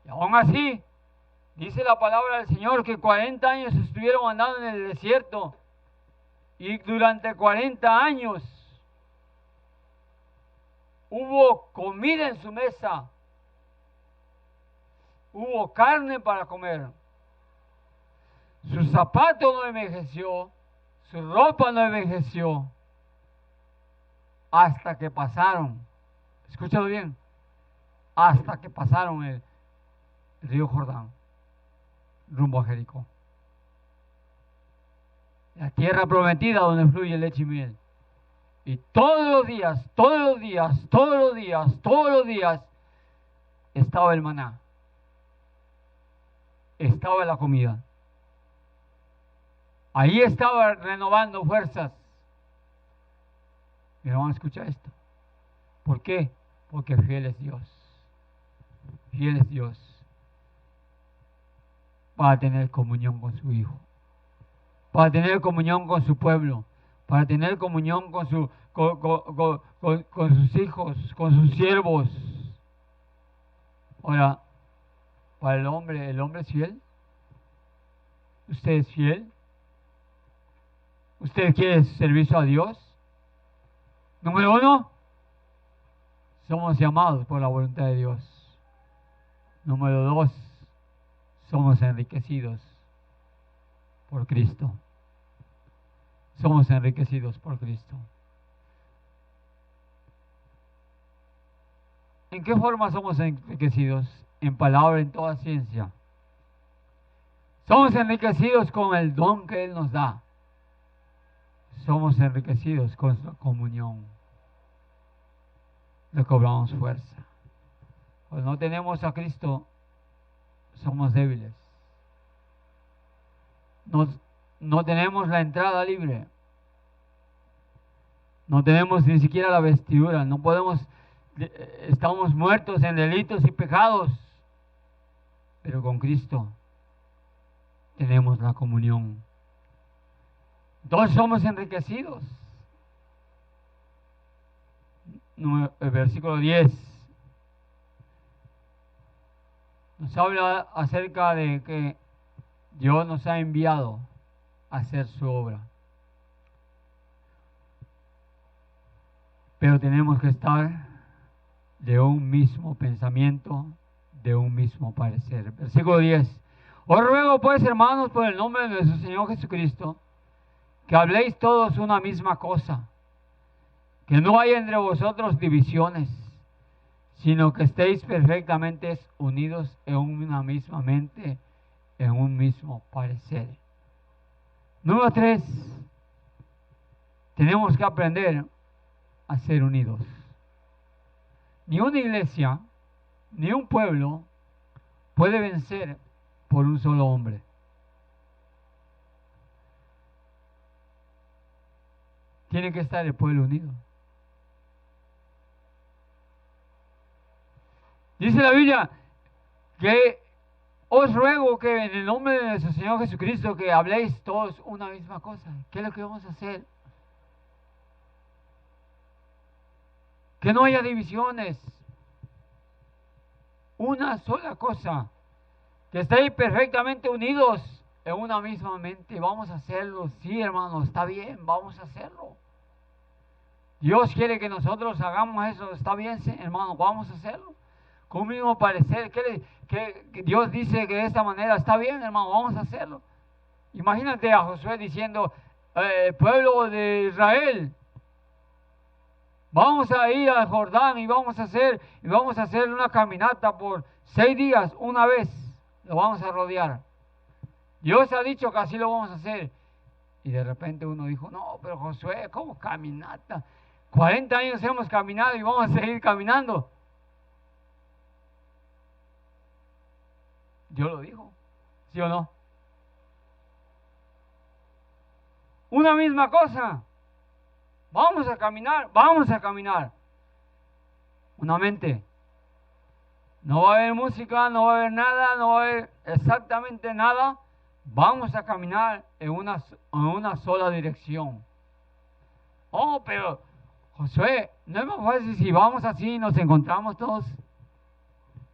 Y aún así, dice la palabra del Señor que 40 años estuvieron andando en el desierto. Y durante 40 años hubo comida en su mesa. Hubo carne para comer. Su zapato no envejeció. Su ropa no envejeció. Hasta que pasaron. Escúchalo bien. Hasta que pasaron el río Jordán. Rumbo a Jericó. La tierra prometida donde fluye leche y miel. Y todos los días, todos los días, todos los días, todos los días estaba el maná. Estaba la comida. Ahí estaba renovando fuerzas. Mi hermano, escucha esto. ¿Por qué? Porque fiel es Dios. Fiel es Dios para tener comunión con su Hijo, para tener comunión con su pueblo, para tener comunión con sus hijos, con sus siervos. Ahora, para el hombre es fiel. ¿Usted es fiel? ¿Usted quiere servicio a Dios? Número 1, somos llamados por la voluntad de Dios. Número 2, somos enriquecidos por Cristo. Somos enriquecidos por Cristo. ¿En qué forma somos enriquecidos? En palabra, en toda ciencia. Somos enriquecidos con el don que Él nos da. Somos enriquecidos con su comunión. Le cobramos fuerza. Cuando no tenemos a Cristo, somos débiles. No tenemos la entrada libre. No tenemos ni siquiera la vestidura. No podemos, estamos muertos en delitos y pecados. Pero con Cristo tenemos la comunión. Entonces somos enriquecidos. El versículo 10 nos habla acerca de que Dios nos ha enviado a hacer su obra. Pero tenemos que estar de un mismo pensamiento, de un mismo parecer. Versículo 10. Os ruego pues, hermanos, por el nombre de nuestro Señor Jesucristo, que habléis todos una misma cosa, que no haya entre vosotros divisiones, sino que estéis perfectamente unidos en una misma mente, en un mismo parecer. Número 3, tenemos que aprender a ser unidos. Ni una iglesia, ni un pueblo puede vencer por un solo hombre. Tiene que estar el pueblo unido. Dice la Biblia que os ruego que en el nombre de nuestro Señor Jesucristo que habléis todos una misma cosa. ¿Qué es lo que vamos a hacer? Que no haya divisiones. Una sola cosa. Que estéis perfectamente unidos en una misma mente. Vamos a hacerlo. Sí, hermano, está bien, vamos a hacerlo. Dios quiere que nosotros hagamos eso. Está bien, hermano, vamos a hacerlo. Con un mismo parecer. Que Dios dice que de esta manera está bien, hermano, vamos a hacerlo. Imagínate a Josué diciendo, pueblo de Israel, vamos a ir al Jordán y vamos a hacer una caminata por 6 días, una vez, lo vamos a rodear. Dios ha dicho que así lo vamos a hacer. Y de repente uno dijo, no, pero Josué, ¿cómo caminata? 40 años hemos caminado y vamos a seguir caminando. Dios lo dijo, ¿sí o no? Una misma cosa. Vamos a caminar, vamos a caminar. Una mente. No va a haber música, no va a haber nada, no va a haber exactamente nada. Vamos a caminar en una sola dirección. Oh, pero Josué, no es más fácil si vamos así y nos encontramos todos.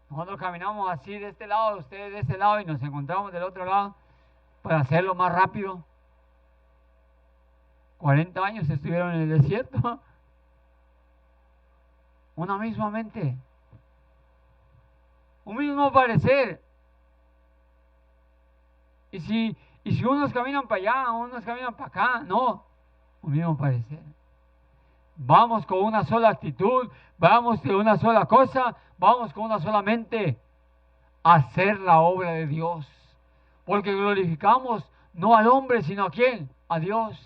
Nosotros caminamos así de este lado, ustedes de este lado y nos encontramos del otro lado para hacerlo más rápido. 40 años estuvieron en el desierto. Una misma mente. Un mismo parecer. Y si unos caminan para allá, unos caminan para acá, no. Un mismo parecer. Vamos con una sola actitud, vamos de una sola cosa, vamos con una sola mente a hacer la obra de Dios. Porque glorificamos no al hombre, sino a ¿quién? A Dios.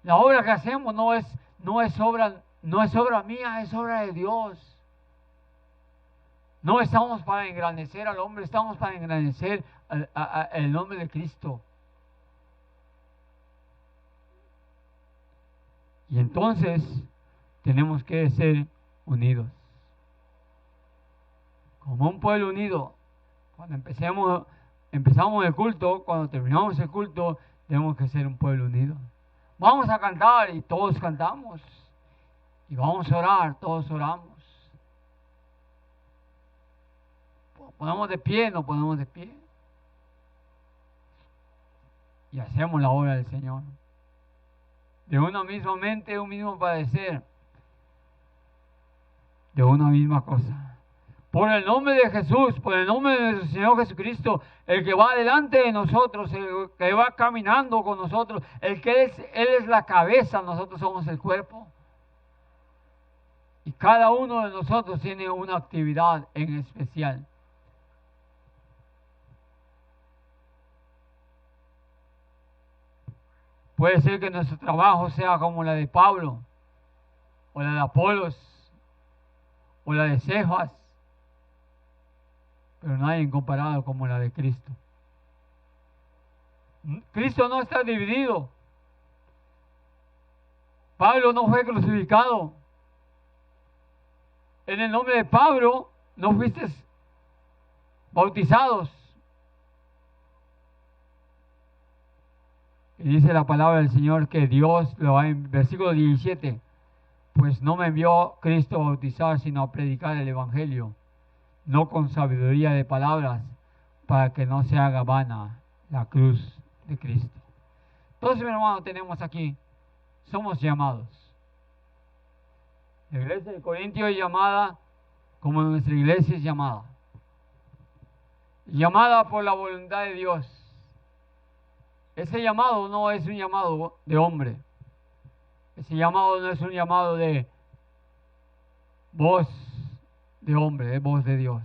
La obra que hacemos no es obra mía, es obra de Dios. No estamos para engrandecer al hombre, estamos para engrandecer el nombre de Cristo. Y entonces tenemos que ser unidos. Como un pueblo unido. Cuando empezamos el culto, cuando terminamos el culto, tenemos que ser un pueblo unido. Vamos a cantar y todos cantamos. Y vamos a orar, todos oramos. Ponemos de pie, no ponemos de pie. Y hacemos la obra del Señor. De una misma mente, un mismo padecer. De una misma cosa. Por el nombre de Jesús, por el nombre de nuestro Señor Jesucristo, el que va delante de nosotros, el que va caminando con nosotros, Él es la cabeza, nosotros somos el cuerpo. Y cada uno de nosotros tiene una actividad en especial. Puede ser que nuestro trabajo sea como la de Pablo, o la de Apolos, o la de Cefas, pero nadie comparado como la de Cristo. Cristo no está dividido. Pablo no fue crucificado. En el nombre de Pablo no fuiste bautizados. Y dice la palabra del Señor que Dios, en versículo 17, pues no me envió Cristo a bautizar, sino a predicar el Evangelio, no con sabiduría de palabras, para que no se haga vana la cruz de Cristo. Entonces, mi hermano, tenemos aquí, somos llamados. La iglesia de Corintio es llamada como nuestra iglesia es llamada. Llamada por la voluntad de Dios. Ese llamado no es un llamado de hombre. Ese llamado no es un llamado de voz de hombre, es voz de Dios.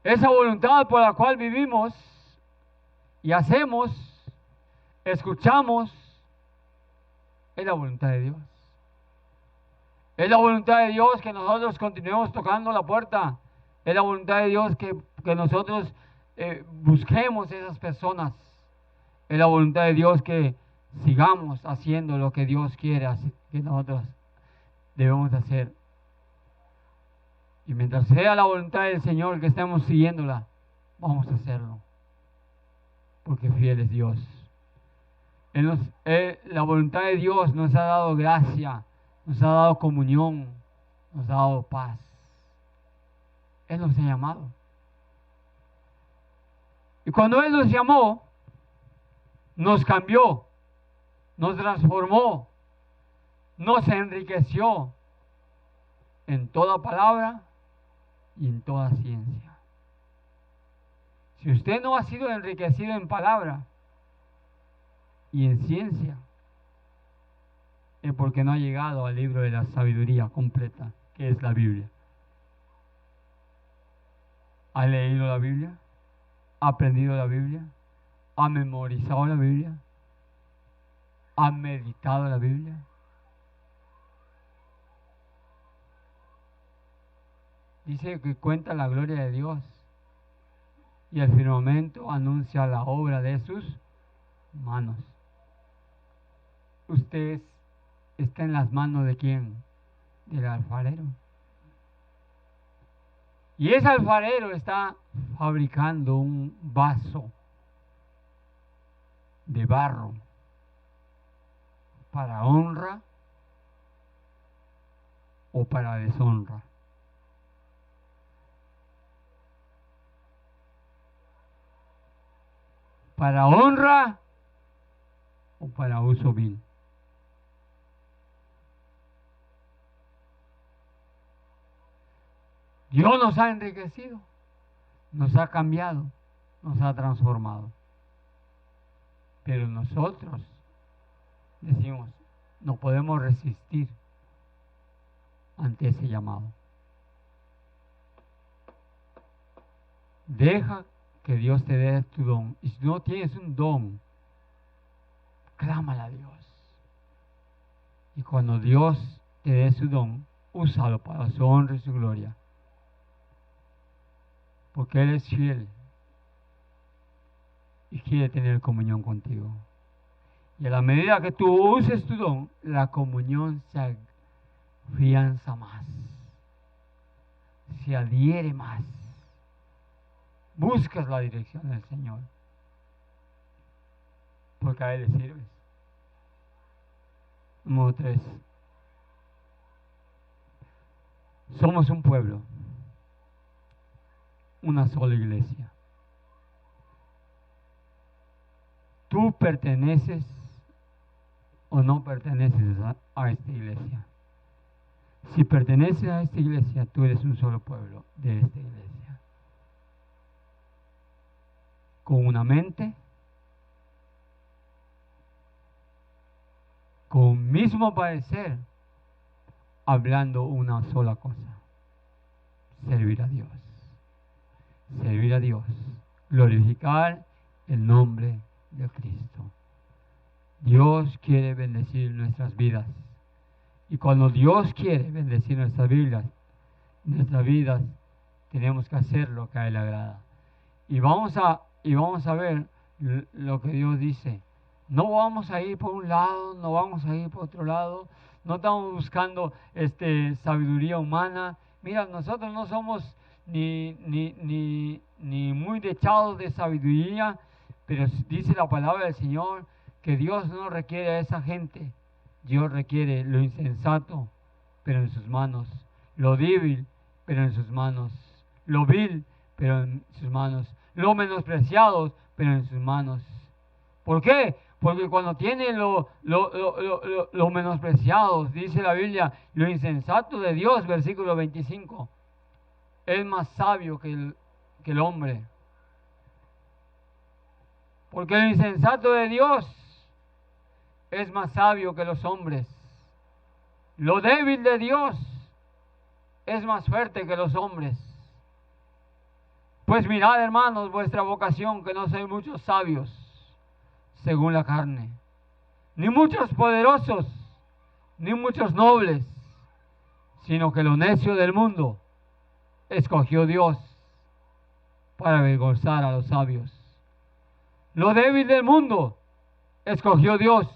Esa voluntad por la cual vivimos y hacemos, escuchamos, es la voluntad de Dios. Es la voluntad de Dios que nosotros continuemos tocando la puerta. Es la voluntad de Dios que nosotros busquemos esas personas. Es la voluntad de Dios que sigamos haciendo lo que Dios quiere que nosotros debemos hacer. Y mientras sea la voluntad del Señor que estemos siguiéndola, vamos a hacerlo. Porque fiel es Dios. La voluntad de Dios nos ha dado gracia, nos ha dado comunión, nos ha dado paz. Él nos ha llamado. Y cuando Él nos llamó, nos cambió, nos transformó, nos enriqueció en toda palabra y en toda ciencia. Si usted no ha sido enriquecido en palabra y en ciencia, es porque no ha llegado al libro de la sabiduría completa, que es la Biblia. ¿Ha leído la Biblia? ¿Ha aprendido la Biblia? ¿Ha memorizado la Biblia? ¿Ha meditado la Biblia? Dice que cuenta la gloria de Dios y el firmamento anuncia la obra de sus manos. ¿Usted está en las manos de quién? Del alfarero. Y ese alfarero está fabricando un vaso de barro para honra o para deshonra. Para honra o para uso vil. Dios nos ha enriquecido, nos ha cambiado, nos ha transformado. Pero nosotros decimos, no podemos resistir ante ese llamado. Deja que Dios te dé tu don. Y si no tienes un don, clámale a Dios. Y cuando Dios te dé su don, úsalo para su honra y su gloria. Porque Él es fiel y quiere tener comunión contigo. Y a la medida que tú uses tu don, la comunión se afianza más, se adhiere más. Buscas la dirección del Señor, porque a Él le sirves. Número 3. Somos un pueblo, una sola iglesia. Tú perteneces o no perteneces a esta iglesia. Si perteneces a esta iglesia, tú eres un solo pueblo de esta iglesia. Con una mente, con un mismo parecer, hablando una sola cosa: servir a Dios. Servir a Dios. Glorificar el nombre de Cristo. Dios quiere bendecir nuestras vidas. Y cuando Dios quiere bendecir nuestras vidas, tenemos que hacer lo que a Él le agrada. Y vamos a ver lo que Dios dice. No vamos a ir por un lado, no vamos a ir por otro lado. No estamos buscando sabiduría humana. Mira, nosotros no somos ni muy dechados de sabiduría, pero dice la palabra del Señor que Dios no requiere a esa gente. Dios requiere lo insensato, pero en sus manos; lo débil, pero en sus manos; lo vil, pero en sus manos; lo menospreciado, pero en sus manos. ¿Por qué? Porque cuando tienen lo menospreciados, dice la Biblia, lo insensato de Dios, versículo 25, es más sabio que el hombre. Porque lo insensato de Dios es más sabio que los hombres. Lo débil de Dios es más fuerte que los hombres. Pues mirad, hermanos, vuestra vocación, que no sois muchos sabios según la carne, ni muchos poderosos, ni muchos nobles, sino que lo necio del mundo escogió Dios para avergonzar a los sabios. Lo débil del mundo escogió Dios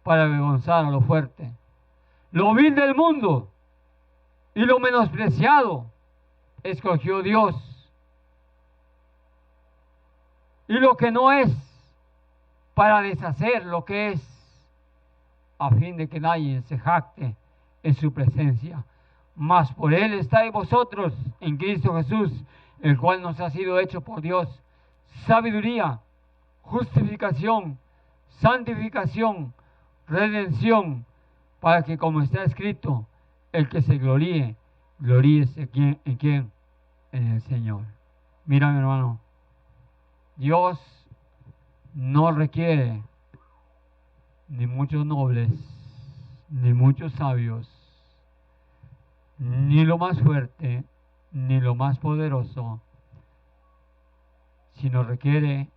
para avergonzar a lo fuerte. Lo vil del mundo y lo menospreciado escogió Dios. Y lo que no es, para deshacer lo que es, a fin de que nadie se jacte en su presencia. Mas por Él estáis vosotros en Cristo Jesús, el cual nos ha sido hecho por Dios sabiduría, justificación, santificación, redención, para que, como está escrito, el que se gloríe, gloríese ¿en quién? En el Señor. Mira, mi hermano, Dios no requiere ni muchos nobles, ni muchos sabios, ni lo más fuerte, ni lo más poderoso, sino requiere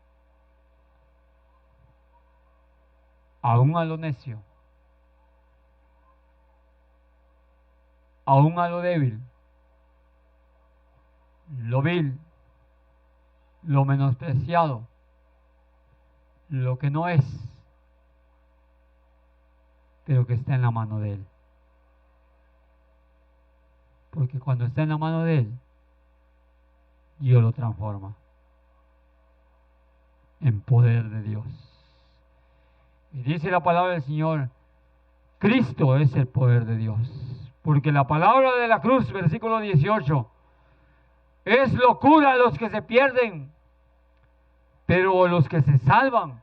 aún a lo necio, aún a lo débil, lo vil, lo menospreciado, lo que no es, pero que está en la mano de Él. Porque cuando está en la mano de Él, Dios lo transforma en poder de Dios. Y dice la palabra del Señor, Cristo es el poder de Dios. Porque la palabra de la cruz, versículo 18, es locura a los que se pierden, pero los que se salvan,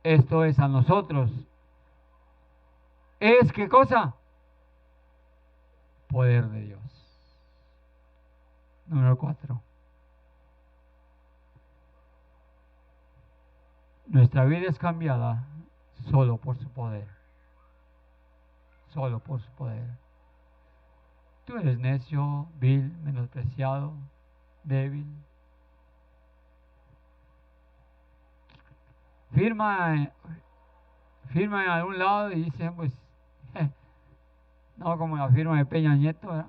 esto es a nosotros, ¿es qué cosa? Poder de Dios. Número 4. Nuestra vida es cambiada solo por su poder. Solo por su poder. Tú eres necio, vil, menospreciado, débil. Firma en algún lado y dice, pues, no como la firma de Peña Nieto, ¿verdad?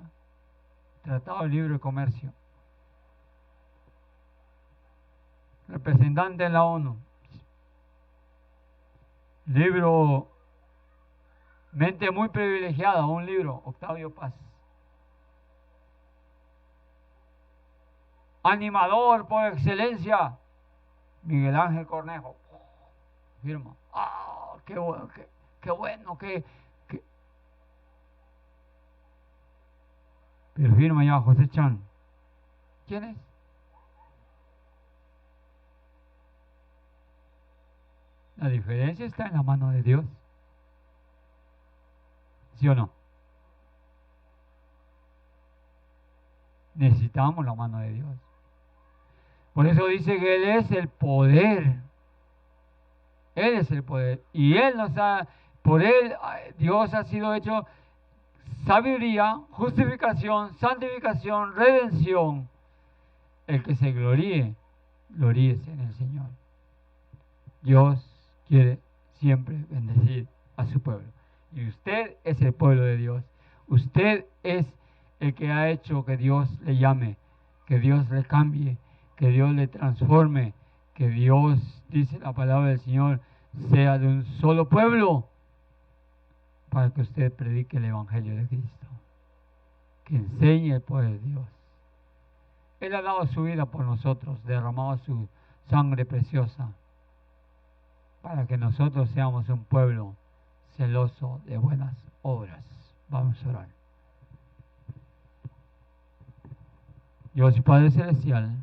Tratado de Libre Comercio. Representante en la ONU. Libro Mente muy privilegiada, un libro, Octavio Paz. Animador por excelencia, Miguel Ángel Cornejo. Firma. ¡Ah! ¡Qué bueno! ¡Qué bueno! Pero firma ya José Chan. ¿Quién es? La diferencia está en la mano de Dios. ¿Sí o no? Necesitamos la mano de Dios. Por eso dice que Él es el poder. Él es el poder. Y Él nos ha, por Él, Dios ha sido hecho sabiduría, justificación, santificación, redención. El que se gloríe, gloríese en el Señor. Dios quiere siempre bendecir a su pueblo. Y usted es el pueblo de Dios. Usted es el que ha hecho que Dios le llame, que Dios le cambie, que Dios le transforme, que Dios, dice la palabra del Señor, sea de un solo pueblo, para que usted predique el Evangelio de Cristo, que enseñe el poder de Dios. Él ha dado su vida por nosotros, derramado su sangre preciosa, para que nosotros seamos un pueblo celoso de buenas obras. Vamos a orar. Dios y Padre Celestial,